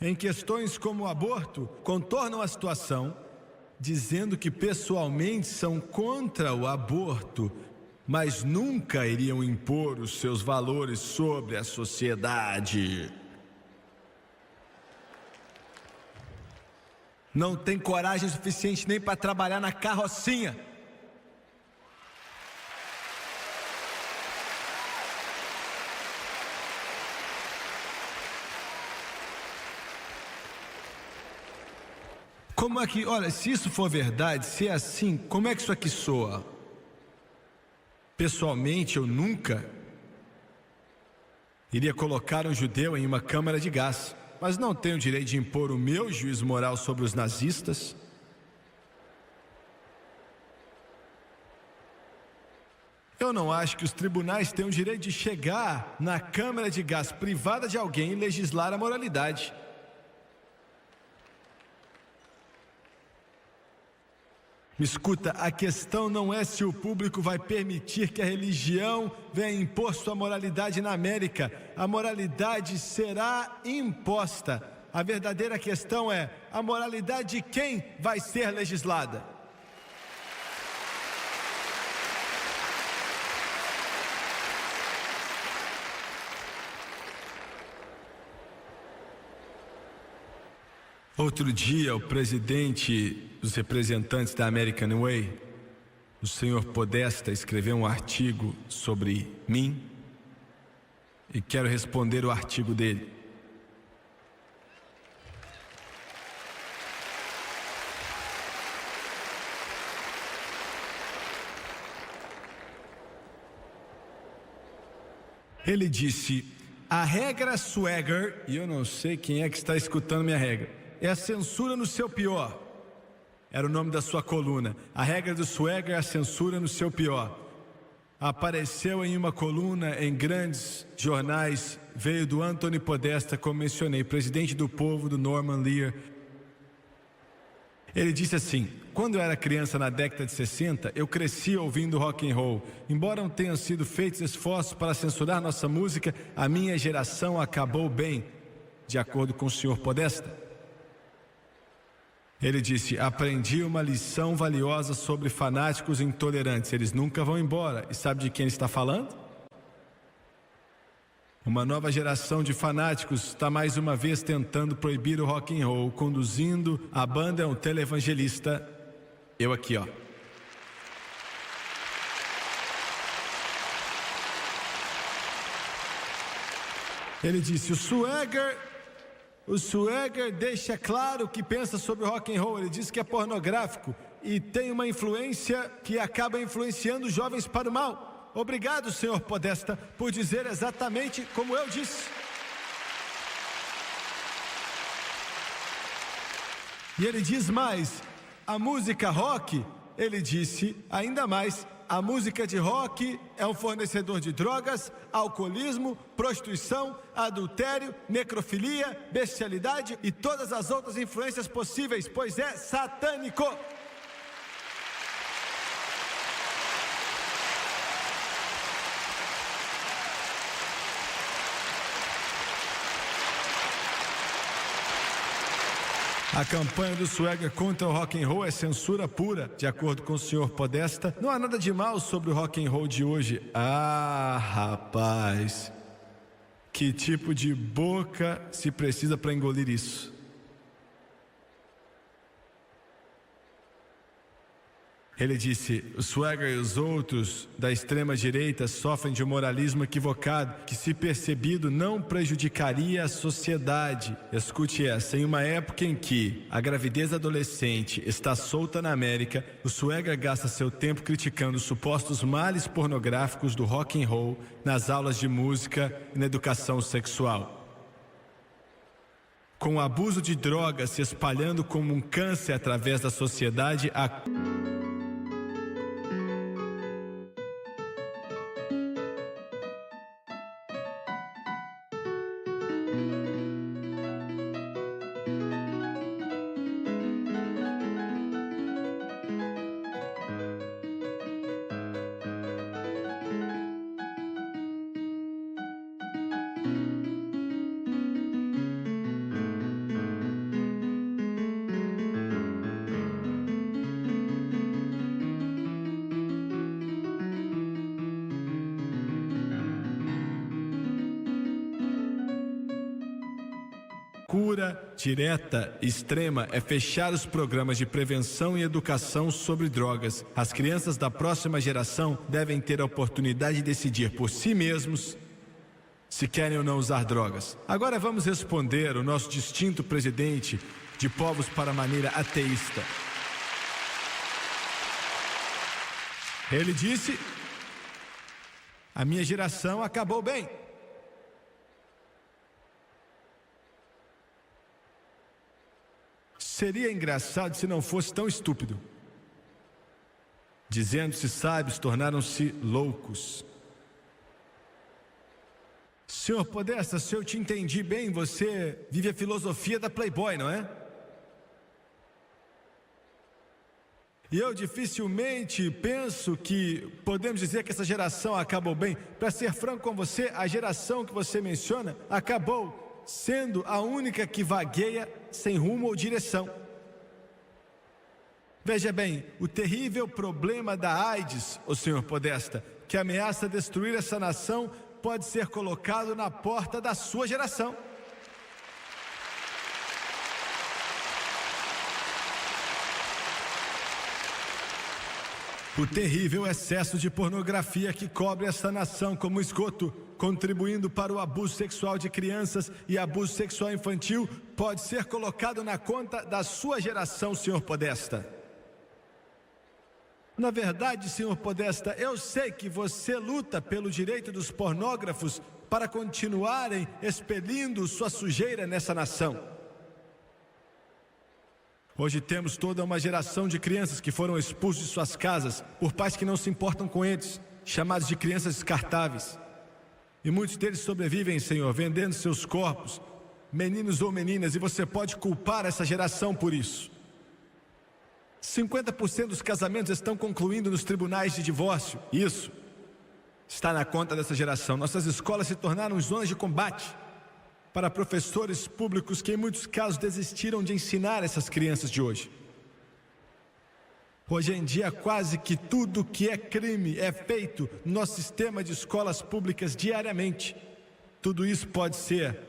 em questões como o aborto, contornam a situação, dizendo que pessoalmente são contra o aborto, mas nunca iriam impor os seus valores sobre a sociedade. Não tem coragem suficiente nem para trabalhar na carrocinha. Como é que, olha, se isso for verdade, se é assim, como é que isso aqui soa? Pessoalmente, eu nunca iria colocar um judeu em uma câmara de gás, mas não tenho o direito de impor o meu juízo moral sobre os nazistas. Eu não acho que os tribunais tenham o direito de chegar na câmara de gás privada de alguém e legislar a moralidade. Me escuta, a questão não é se o público vai permitir que a religião venha impor sua moralidade na América. A moralidade será imposta. A verdadeira questão é a moralidade de quem vai ser legislada. Outro dia, o presidente dos representantes da American Way, o senhor Podesta, escreveu um artigo sobre mim e quero responder o artigo dele. Ele disse: a regra Swagger, e eu não sei quem é que está escutando minha regra, é a censura no seu pior. Era o nome da sua coluna. A regra do Swagger é a censura no seu pior. Apareceu em uma coluna em grandes jornais, veio do Anthony Podesta, como mencionei, presidente do povo do Norman Lear. Ele disse assim: quando eu era criança na década de 60, eu cresci ouvindo rock and roll. Embora não tenham sido feitos esforços para censurar nossa música, a minha geração acabou bem, de acordo com o senhor Podesta. Ele disse: aprendi uma lição valiosa sobre fanáticos intolerantes. Eles nunca vão embora. E sabe de quem ele está falando? Uma nova geração de fanáticos está mais uma vez tentando proibir o rock and roll. Conduzindo a banda é um televangelista. Eu aqui, ó. Ele disse: o Swagger deixa claro o que pensa sobre o rock and roll. Ele diz que é pornográfico e tem uma influência que acaba influenciando os jovens para o mal. Obrigado, senhor Podesta, por dizer exatamente como eu disse. E ele diz mais: a música rock, ele disse ainda mais, a música de rock é um fornecedor de drogas, alcoolismo, prostituição, adultério, necrofilia, bestialidade e todas as outras influências possíveis, pois é satânico. A campanha do Swagger contra o rock and roll é censura pura, de acordo com o senhor Podesta. Não há nada de mal sobre o rock and roll de hoje. Ah, rapaz, que tipo de boca se precisa para engolir isso? Ele disse: o Swagger e os outros da extrema-direita sofrem de um moralismo equivocado que, se percebido, não prejudicaria a sociedade. Escute essa: em uma época em que a gravidez adolescente está solta na América, o Swagger gasta seu tempo criticando os supostos males pornográficos do rock and roll nas aulas de música e na educação sexual. Com o abuso de drogas se espalhando como um câncer através da sociedade, cura direta extrema é fechar os programas de prevenção e educação sobre drogas. As crianças da próxima geração devem ter a oportunidade de decidir por si mesmos se querem ou não usar drogas. Agora vamos responder o nosso distinto presidente de Povos para a Maneira Ateísta. Ele disse: a minha geração acabou bem. Seria engraçado se não fosse tão estúpido. Dizendo-se sábios, tornaram-se loucos. Senhor Podesta, se eu te entendi bem, você vive a filosofia da Playboy, não é? E eu dificilmente penso que podemos dizer que essa geração acabou bem. Para ser franco com você, a geração que você menciona acabou sendo a única que vagueia sem rumo ou direção. Veja bem, o terrível problema da AIDS, o senhor Podesta, que ameaça destruir essa nação, pode ser colocado na porta da sua geração. O terrível excesso de pornografia que cobre essa nação como esgoto, contribuindo para o abuso sexual de crianças e abuso sexual infantil, pode ser colocado na conta da sua geração, senhor Podesta. Na verdade, senhor Podesta, eu sei que você luta pelo direito dos pornógrafos para continuarem expelindo sua sujeira nessa nação. Hoje temos toda uma geração de crianças que foram expulsos de suas casas por pais que não se importam com eles, chamados de crianças descartáveis. E muitos deles sobrevivem, Senhor, vendendo seus corpos, meninos ou meninas, e você pode culpar essa geração por isso. 50% dos casamentos estão concluindo nos tribunais de divórcio. Isso está na conta dessa geração. Nossas escolas se tornaram zonas de combate para professores públicos que em muitos casos desistiram de ensinar essas crianças de hoje. Hoje em dia, quase que tudo que é crime é feito no nosso sistema de escolas públicas diariamente. Tudo isso pode ser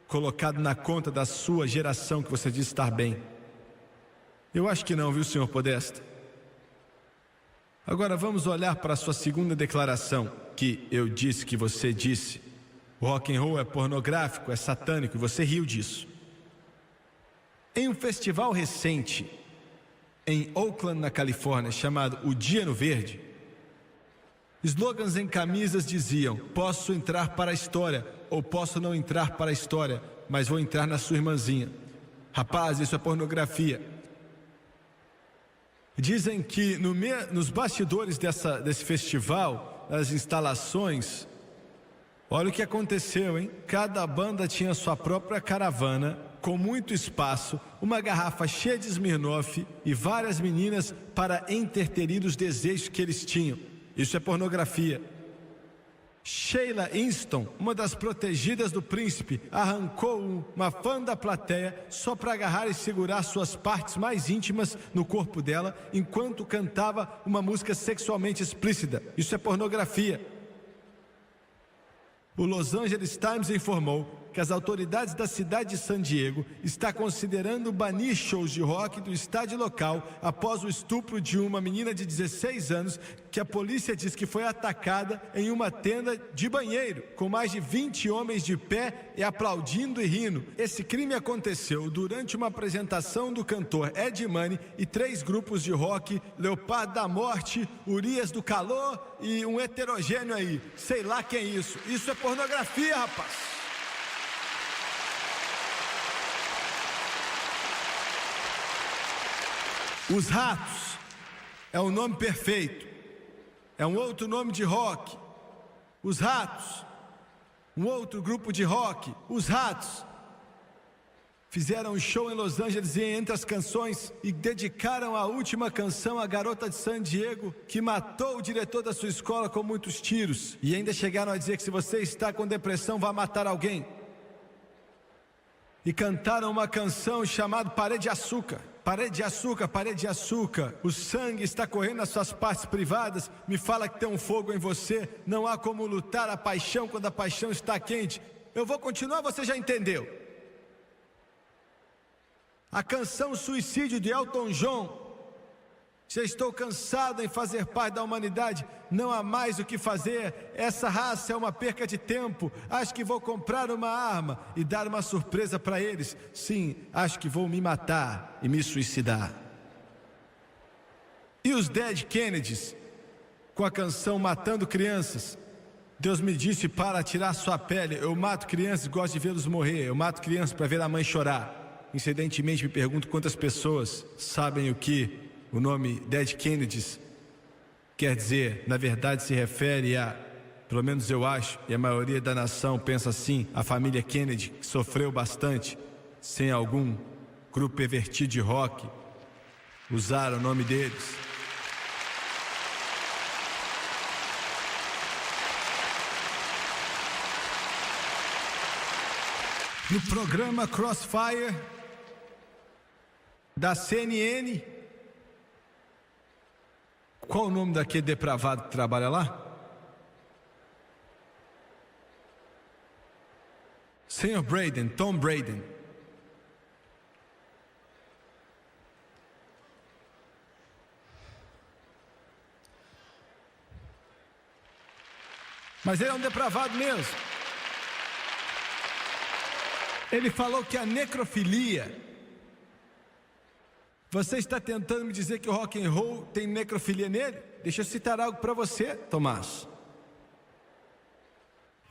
colocado na conta da sua geração que você diz estar bem. Eu acho que não, viu, senhor Podesta? Agora vamos olhar para a sua segunda declaração, que eu disse que você disse. O rock and roll é pornográfico, é satânico, e você riu disso. Em um festival recente, em Oakland, na Califórnia, chamado O Dia no Verde, slogans em camisas diziam: posso entrar para a história, ou posso não entrar para a história, mas vou entrar na sua irmãzinha. Rapaz, isso é pornografia. Dizem que nos bastidores desse festival, nas instalações, olha o que aconteceu, hein? Cada banda tinha sua própria caravana, com muito espaço, uma garrafa cheia de Smirnoff e várias meninas para interterir os desejos que eles tinham. Isso é pornografia. Sheila Easton, uma das protegidas do príncipe, arrancou uma fã da plateia só para agarrar e segurar suas partes mais íntimas no corpo dela, enquanto cantava uma música sexualmente explícita. Isso é pornografia. O Los Angeles Times informou que as autoridades da cidade de San Diego estão considerando banir shows de rock do estádio local após o estupro de uma menina de 16 anos que a polícia diz que foi atacada em uma tenda de banheiro, com mais de 20 homens de pé e aplaudindo e rindo. Esse crime aconteceu durante uma apresentação do cantor Ed Money e 3 grupos de rock, Leopardo da Morte, Urias do Calor e um heterogêneo aí, sei lá quem é isso. Isso é pornografia, rapaz. Os Ratos é um nome perfeito, é um outro nome de rock. Os Ratos, um outro grupo de rock. Os Ratos fizeram um show em Los Angeles e entre as canções e dedicaram a última canção à garota de San Diego que matou o diretor da sua escola com muitos tiros. E ainda chegaram a dizer que se você está com depressão, vá matar alguém. E cantaram uma canção chamada Parede de Açúcar. Parede de açúcar, parede de açúcar. O sangue está correndo nas suas partes privadas. Me fala que tem um fogo em você. Não há como lutar a paixão quando a paixão está quente. Eu vou continuar, você já entendeu. A canção Suicídio de Elton John. Já estou cansado em fazer parte da humanidade. Não há mais o que fazer. Essa raça é uma perca de tempo. Acho que vou comprar uma arma e dar uma surpresa para eles. Sim, acho que vou me matar e me suicidar. E os Dead Kennedys, com a canção Matando Crianças. Deus me disse para tirar sua pele. Eu mato crianças e gosto de vê-los morrer. Eu mato crianças para ver a mãe chorar. Incidentemente me pergunto quantas pessoas sabem o que o nome Dead Kennedys quer dizer. Na verdade se refere a, pelo menos eu acho, e a maioria da nação pensa assim, a família Kennedy, que sofreu bastante sem algum grupo pervertido de rock usar o nome deles. No programa Crossfire da CNN, qual o nome daquele depravado que trabalha lá? Senhor Braden, Tom Braden. Mas ele é um depravado mesmo. Ele falou que a necrofilia... Você está tentando me dizer que o rock and roll tem necrofilia nele? Deixa eu citar algo para você, Tomás.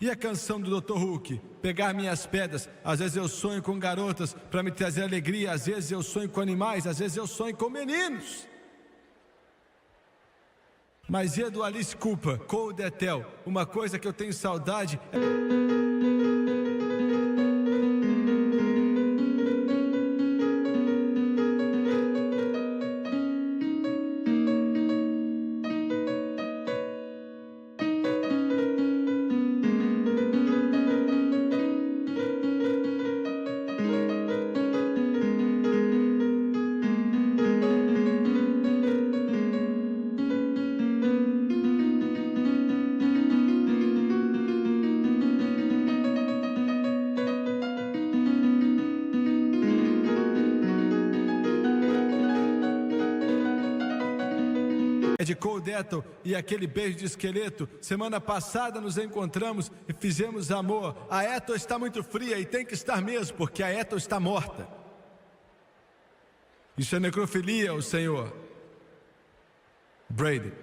E a canção do Dr. Hook? Pegar minhas pedras. Às vezes eu sonho com garotas para me trazer alegria. Às vezes eu sonho com animais. Às vezes eu sonho com meninos. Mas e a do Alice Cooper, Cold Etel? Uma coisa que eu tenho saudade de Cold Ethel e aquele beijo de esqueleto. Semana passada nos encontramos e fizemos amor. A Ethel está muito fria e tem que estar mesmo, porque a Ethel está morta. Isso é necrofilia, o senhor Brady.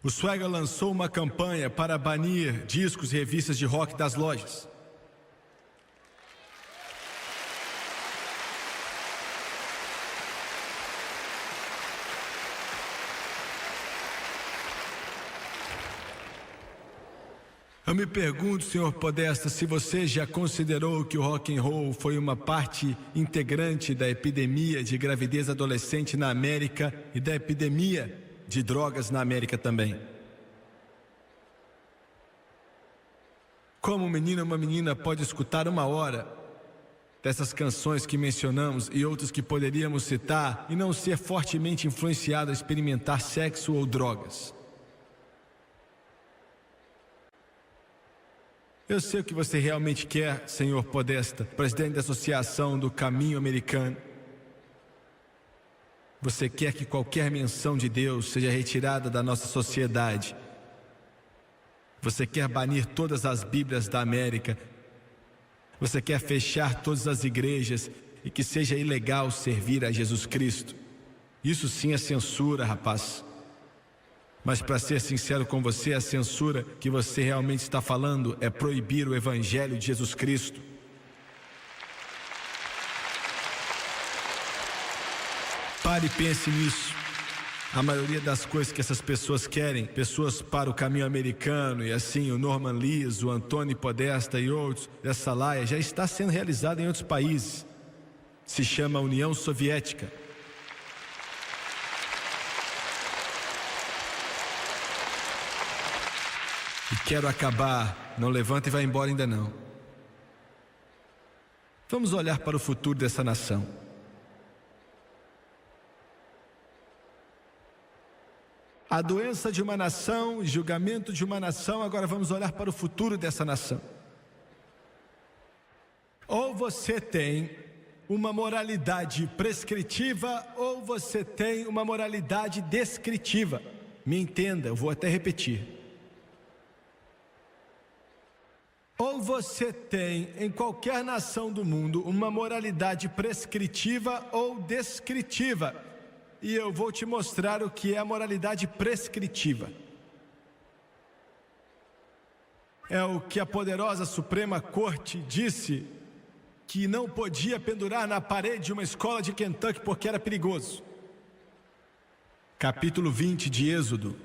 O Swagger lançou uma campanha para banir discos e revistas de rock das lojas. Eu me pergunto, senhor Podesta, se você já considerou que o rock and roll foi uma parte integrante da epidemia de gravidez adolescente na América e da epidemia de drogas na América também. Como um menino ou uma menina pode escutar 1 hora dessas canções que mencionamos e outras que poderíamos citar e não ser fortemente influenciado a experimentar sexo ou drogas? Eu sei o que você realmente quer, senhor Podesta, presidente da Associação do Caminho Americano. Você quer que qualquer menção de Deus seja retirada da nossa sociedade. Você quer banir todas as Bíblias da América. Você quer fechar todas as igrejas e que seja ilegal servir a Jesus Cristo. Isso sim é censura, rapaz. Mas para ser sincero com você, a censura que você realmente está falando é proibir o Evangelho de Jesus Cristo. Pare e pense nisso. A maioria das coisas que essas pessoas querem, pessoas para o Caminho Americano e assim o Norman Lees, o Antônio Podesta e outros dessa laia, já está sendo realizada em outros países. Se chama União Soviética. Quero acabar, não levanta e vai embora ainda não. Vamos olhar para o futuro dessa nação. A doença de uma nação, julgamento de uma nação, agora vamos olhar para o futuro dessa nação. Ou você tem uma moralidade prescritiva, ou você tem uma moralidade descritiva. Me entenda, eu vou até repetir. Ou você tem, em qualquer nação do mundo, uma moralidade prescritiva ou descritiva. E eu vou te mostrar o que é a moralidade prescritiva. É o que a poderosa Suprema Corte disse que não podia pendurar na parede de uma escola de Kentucky porque era perigoso. Capítulo 20 de Êxodo,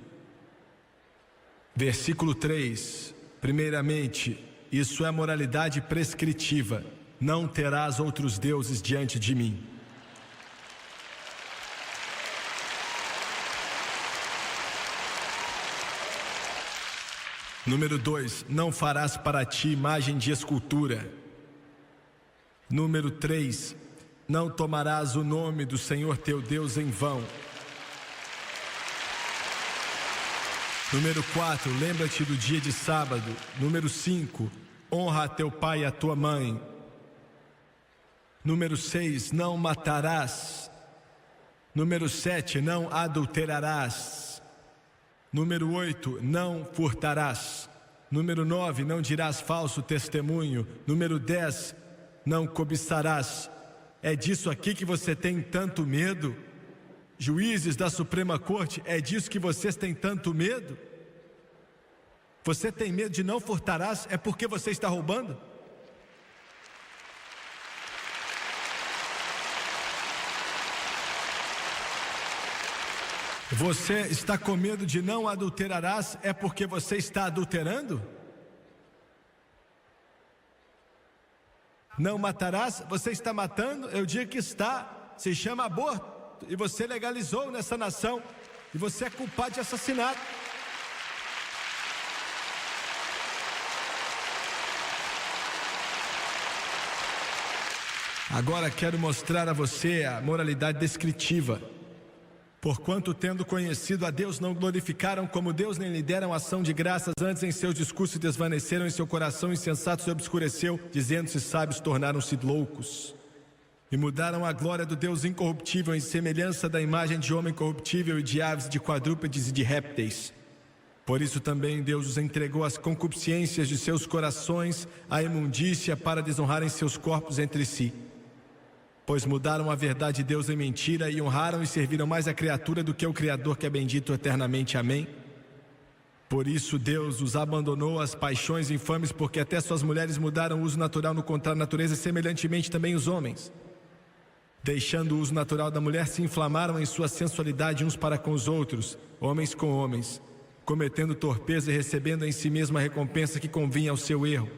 versículo 3. Primeiramente, isso é moralidade prescritiva. Não terás outros deuses diante de mim. Número 2, não farás para ti imagem de escultura. Número 3, não tomarás o nome do Senhor teu Deus em vão. Número 4, lembra-te do dia de sábado. Número 5, honra a teu pai e a tua mãe. Número 6, não matarás. Número 7, não adulterarás. Número 8, não furtarás. Número 9, não dirás falso testemunho. Número 10, não cobiçarás. É disso aqui que você tem tanto medo? Juízes da Suprema Corte, é disso que vocês têm tanto medo? Você tem medo de não furtarás? É porque você está roubando? Você está com medo de não adulterarás? É porque você está adulterando? Não matarás? Você está matando? Eu digo que está. Se chama aborto. E você legalizou nessa nação. E você é culpado de assassinato. Agora quero mostrar a você a moralidade descritiva. Porquanto, tendo conhecido a Deus, não glorificaram como Deus, nem lhe deram ação de graças, antes em seus discursos desvaneceram, em seu coração insensato se obscureceu, dizendo-se sábios, tornaram-se loucos. E mudaram a glória do Deus incorruptível em semelhança da imagem de homem corruptível e de aves, de quadrúpedes e de répteis. Por isso também Deus os entregou às concupiscências de seus corações, à imundícia, para desonrarem seus corpos entre si. Pois mudaram a verdade de Deus em mentira e honraram e serviram mais a criatura do que o Criador, que é bendito eternamente. Amém. Por isso Deus os abandonou às paixões infames, porque até suas mulheres mudaram o uso natural no contrário à natureza, e semelhantemente também os homens, deixando o uso natural da mulher, se inflamaram em sua sensualidade uns para com os outros, homens com homens, cometendo torpeza e recebendo em si mesma a recompensa que convinha ao seu erro.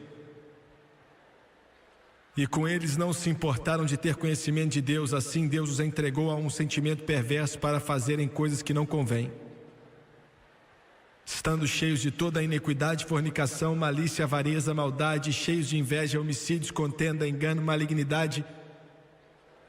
E com eles não se importaram de ter conhecimento de Deus, assim Deus os entregou a um sentimento perverso para fazerem coisas que não convêm. Estando cheios de toda a iniquidade, fornicação, malícia, avareza, maldade, cheios de inveja, homicídios, contenda, engano, malignidade,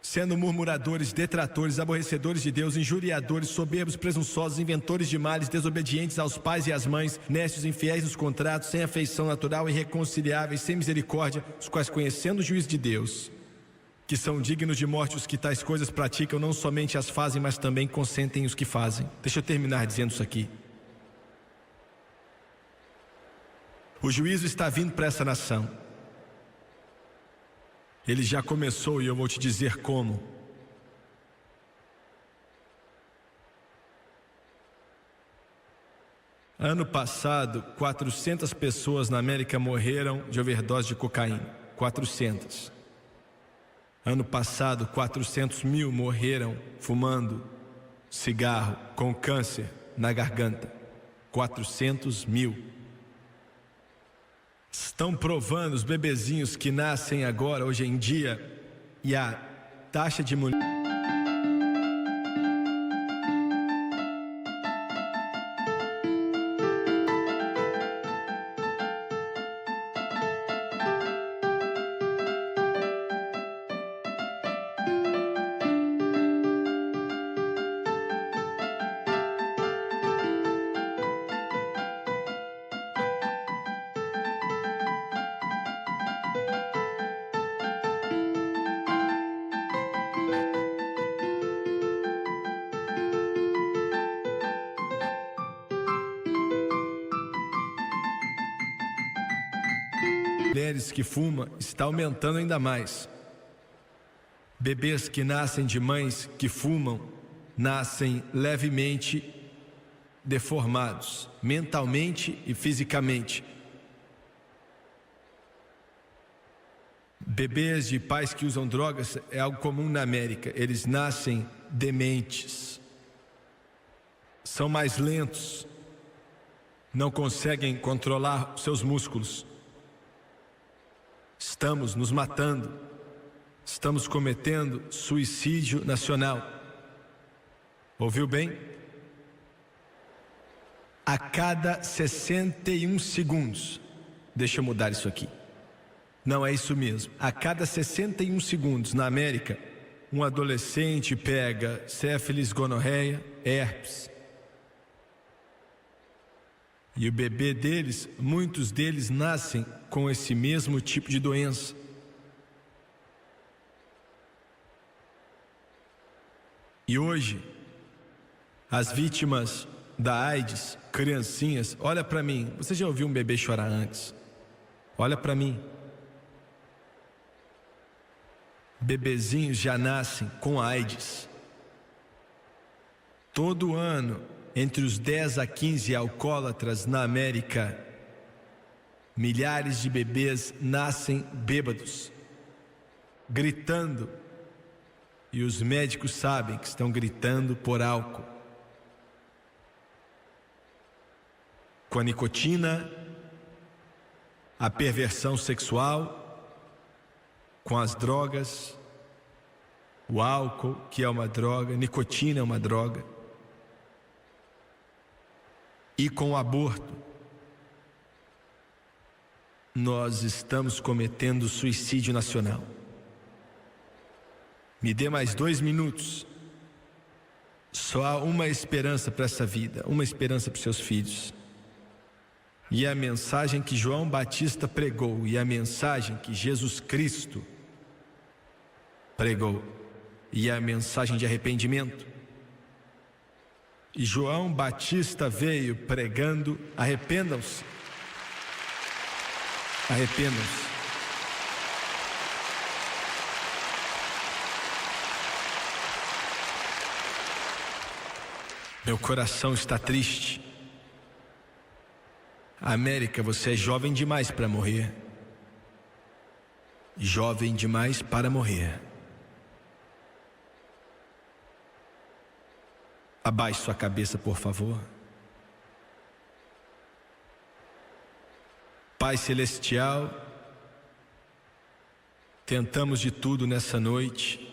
sendo murmuradores, detratores, aborrecedores de Deus, injuriadores, soberbos, presunçosos, inventores de males, desobedientes aos pais e às mães, necios, infiéis nos contratos, sem afeição natural, irreconciliáveis, sem misericórdia, os quais, conhecendo o juízo de Deus, que são dignos de morte os que tais coisas praticam, não somente as fazem, mas também consentem os que fazem. Deixa eu terminar dizendo isso aqui. O juízo está vindo para essa nação. Ele já começou e eu vou te dizer como. Ano passado, 400 pessoas na América morreram de overdose de cocaína. 400. Ano passado, 400 mil morreram fumando cigarro com câncer na garganta. 400 mil. Estão provando os bebezinhos que nascem agora, hoje em dia, e a taxa de mulher... mulheres que fumam está aumentando ainda mais. Bebês que nascem de mães que fumam nascem levemente deformados, mentalmente e fisicamente. Bebês de pais que usam drogas é algo comum na América. Eles nascem dementes, são mais lentos, não conseguem controlar seus músculos. Estamos nos matando, estamos cometendo suicídio nacional. Ouviu bem? A cada 61 segundos, deixa eu mudar isso aqui. Não é isso mesmo. A cada 61 segundos na América, um adolescente pega sífilis, gonorreia, herpes. E o bebê deles, muitos deles nascem com esse mesmo tipo de doença. E hoje, as vítimas da AIDS, criancinhas, olha para mim. Você já ouviu um bebê chorar antes? Olha para mim. Bebezinhos já nascem com AIDS. Todo ano, entre os 10 a 15 alcoólatras na América, milhares de bebês nascem bêbados, gritando, e os médicos sabem que estão gritando por álcool. Com a nicotina, a perversão sexual, com as drogas, o álcool, que é uma droga, nicotina é uma droga, e com o aborto, nós estamos cometendo suicídio nacional. Me dê mais 2 minutos. Só há uma esperança para essa vida, uma esperança para os seus filhos. E a mensagem que João Batista pregou, e a mensagem que Jesus Cristo pregou, e a mensagem de arrependimento. E João Batista veio pregando: arrependam-se, arrependam-se. Meu coração está triste. América, você é jovem demais para morrer. Jovem demais para morrer. Abaixe sua cabeça, por favor. Pai Celestial, tentamos de tudo nessa noite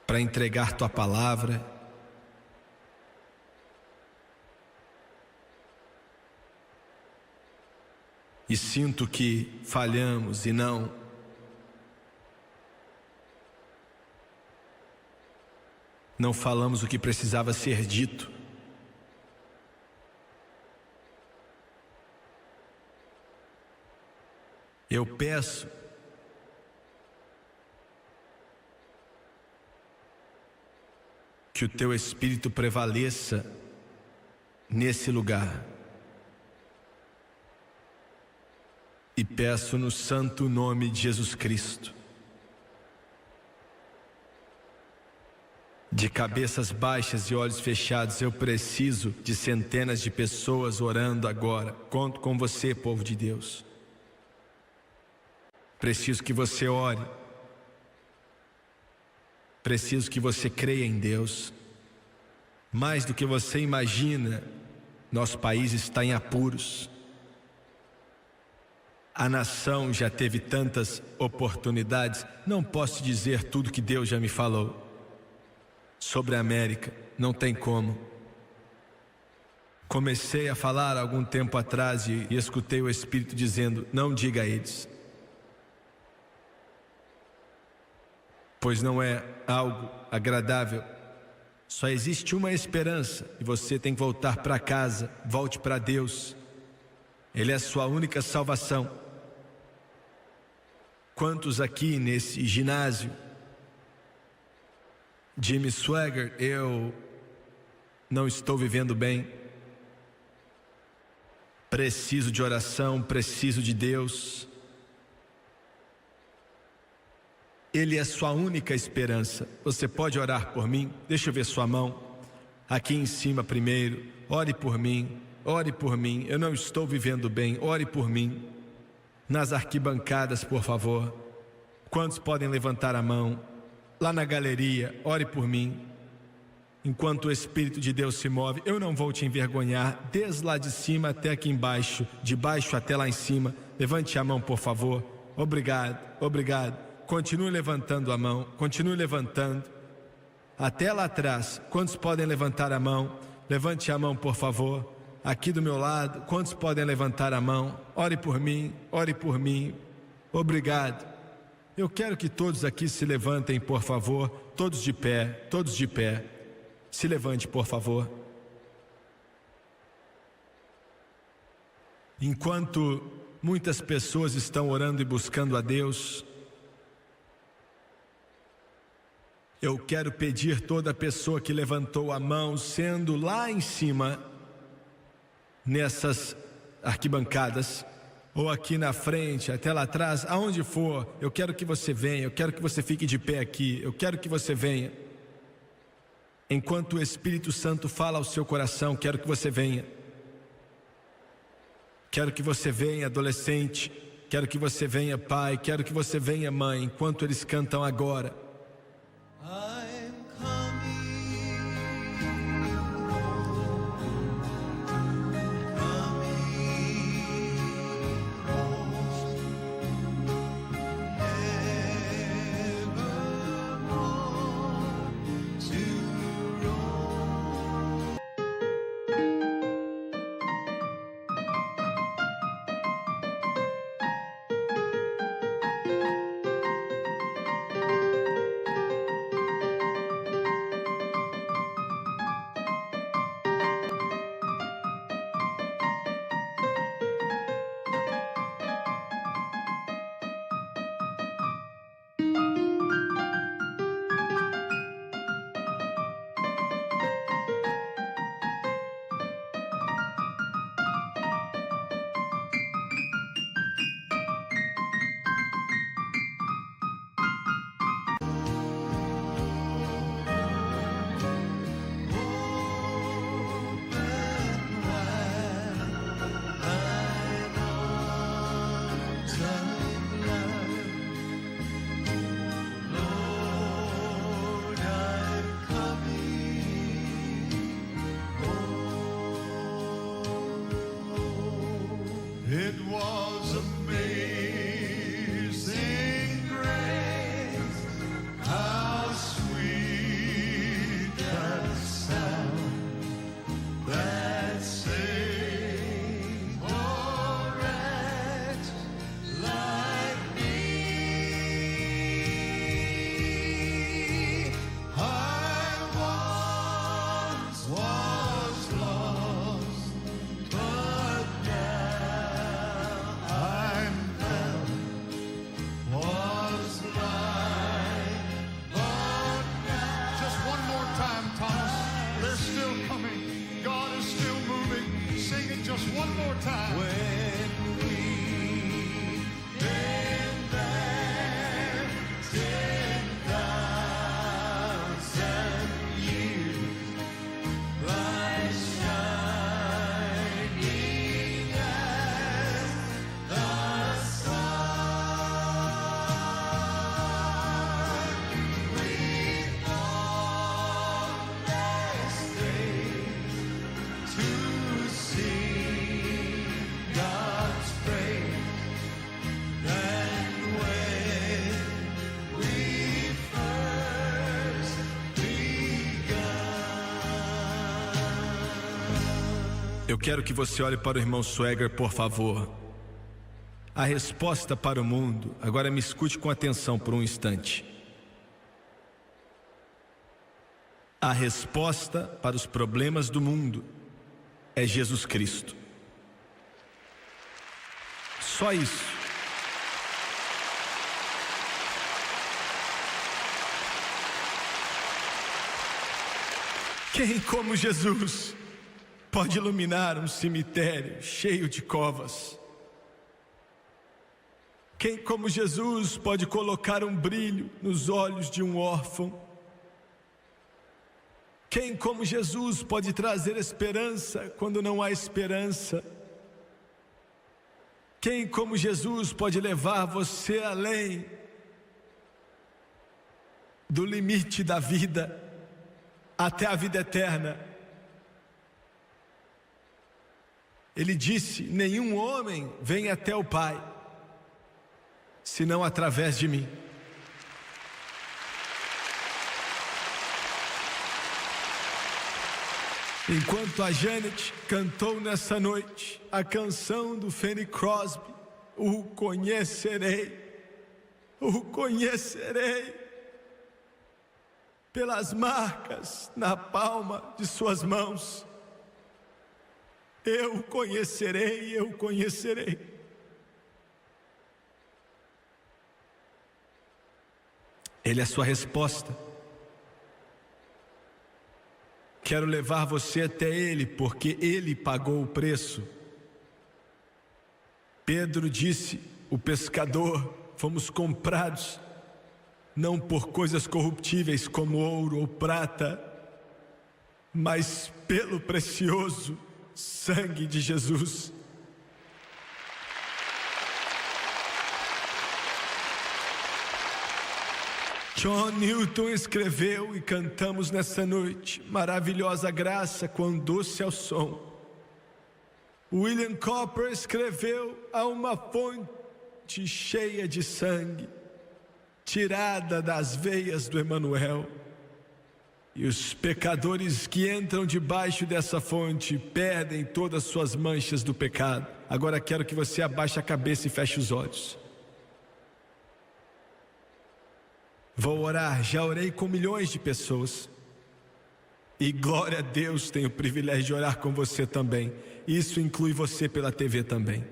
para entregar Tua palavra. E sinto que falhamos e não falamos o que precisava ser dito. Eu peço que o Teu Espírito prevaleça nesse lugar. E peço no santo nome de Jesus Cristo, de cabeças baixas e olhos fechados, eu preciso de centenas de pessoas orando agora. Conto com você, povo de Deus. Preciso que você ore. Preciso que você creia em Deus. Mais do que você imagina, nosso país está em apuros. A nação já teve tantas oportunidades. Não posso dizer tudo que Deus já me falou sobre a América, não tem como. Comecei a falar há algum tempo atrás e escutei o Espírito dizendo: não diga a eles, pois não é algo agradável. Só existe uma esperança e você tem que voltar para casa. Volte para Deus. Ele é a sua única salvação. Quantos aqui nesse ginásio, Jimmy Swagger, eu não estou vivendo bem, preciso de oração, preciso de Deus. Ele é a sua única esperança. Você pode orar por mim? Deixa eu ver sua mão aqui em cima primeiro. Ore por mim, ore por mim. Eu não estou vivendo bem, ore por mim. Nas arquibancadas, por favor. Quantos podem levantar a mão? Lá na galeria, ore por mim. Enquanto o Espírito de Deus se move, eu não vou te envergonhar. Desde lá de cima até aqui embaixo, de baixo até lá em cima. Levante a mão, por favor. Obrigado, obrigado. Continue levantando a mão, continue levantando. Até lá atrás, quantos podem levantar a mão? Levante a mão, por favor. Aqui do meu lado, quantos podem levantar a mão? Ore por mim, ore por mim. Obrigado. Eu quero que todos aqui se levantem, por favor. Todos de pé, todos de pé. Se levante, por favor. Enquanto muitas pessoas estão orando e buscando a Deus, eu quero pedir toda pessoa que levantou a mão, sendo lá em cima, nessas arquibancadas, ou aqui na frente, até lá atrás, aonde for, eu quero que você venha, eu quero que você fique de pé aqui, eu quero que você venha. Enquanto o Espírito Santo fala ao seu coração, quero que você venha. Quero que você venha, adolescente, quero que você venha, pai, quero que você venha, mãe, enquanto eles cantam agora. Eu quero que você olhe para o irmão Swagger, por favor. A resposta para o mundo, agora me escute com atenção por um instante. A resposta para os problemas do mundo é Jesus Cristo. Só isso. Quem como Jesus pode iluminar um cemitério cheio de covas? Quem como Jesus pode colocar um brilho nos olhos de um órfão? Quem como Jesus pode trazer esperança quando não há esperança? Quem como Jesus pode levar você além do limite da vida até a vida eterna? Ele disse: nenhum homem vem até o Pai senão através de mim. Enquanto a Janet cantou nessa noite a canção do Fanny Crosby, o conhecerei pelas marcas na palma de suas mãos. Eu o conhecerei. Ele é a sua resposta. Quero levar você até Ele, porque Ele pagou o preço. Pedro disse: o pescador, fomos comprados, não por coisas corruptíveis como ouro ou prata, mas pelo precioso sangue de Jesus. John Newton escreveu e cantamos nessa noite: maravilhosa graça, quão doce é o som. William Cowper escreveu: há uma fonte cheia de sangue, tirada das veias do Emanuel. E os pecadores que entram debaixo dessa fonte perdem todas suas manchas do pecado. Agora quero que você abaixe a cabeça e feche os olhos. Vou orar, já orei com milhões de pessoas. E glória a Deus, tenho o privilégio de orar com você também. Isso inclui você pela TV também.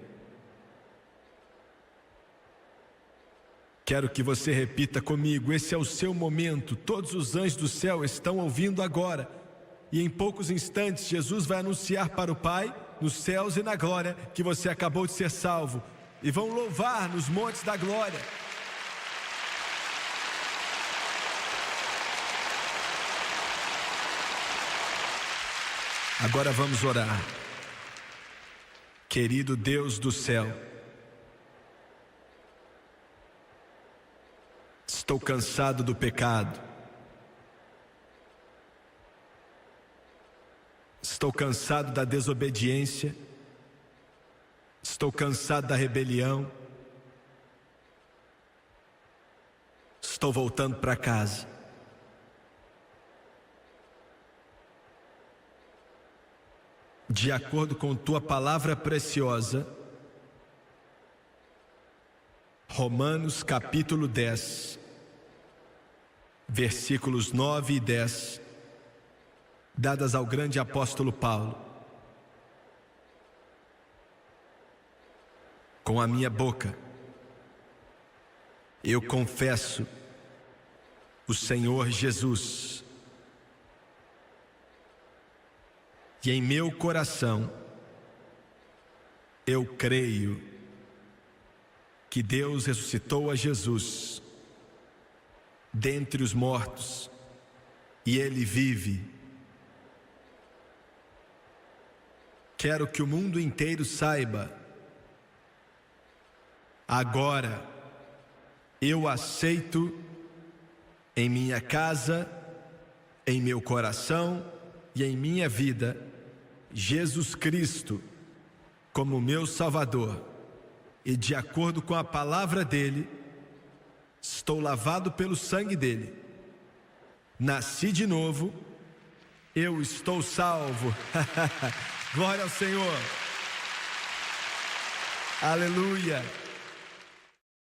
Quero que você repita comigo: esse é o seu momento. Todos os anjos do céu estão ouvindo agora. E em poucos instantes Jesus vai anunciar para o Pai, nos céus e na glória, que você acabou de ser salvo. E vão louvar nos montes da glória. Agora vamos orar. Querido Deus do céu, estou cansado do pecado. Estou cansado da desobediência. Estou cansado da rebelião. Estou voltando para casa. De acordo com tua palavra preciosa, Romanos capítulo 10, versículos 9 e 10, dadas ao grande apóstolo Paulo. Com a minha boca eu confesso o Senhor Jesus, e em meu coração eu creio que Deus ressuscitou a Jesus dentre os mortos e Ele vive. Quero que o mundo inteiro saiba: agora eu aceito em minha casa, em meu coração e em minha vida Jesus Cristo como meu Salvador, e de acordo com a palavra dele, estou lavado pelo sangue dele, nasci de novo, eu estou salvo. Glória ao Senhor. Aleluia.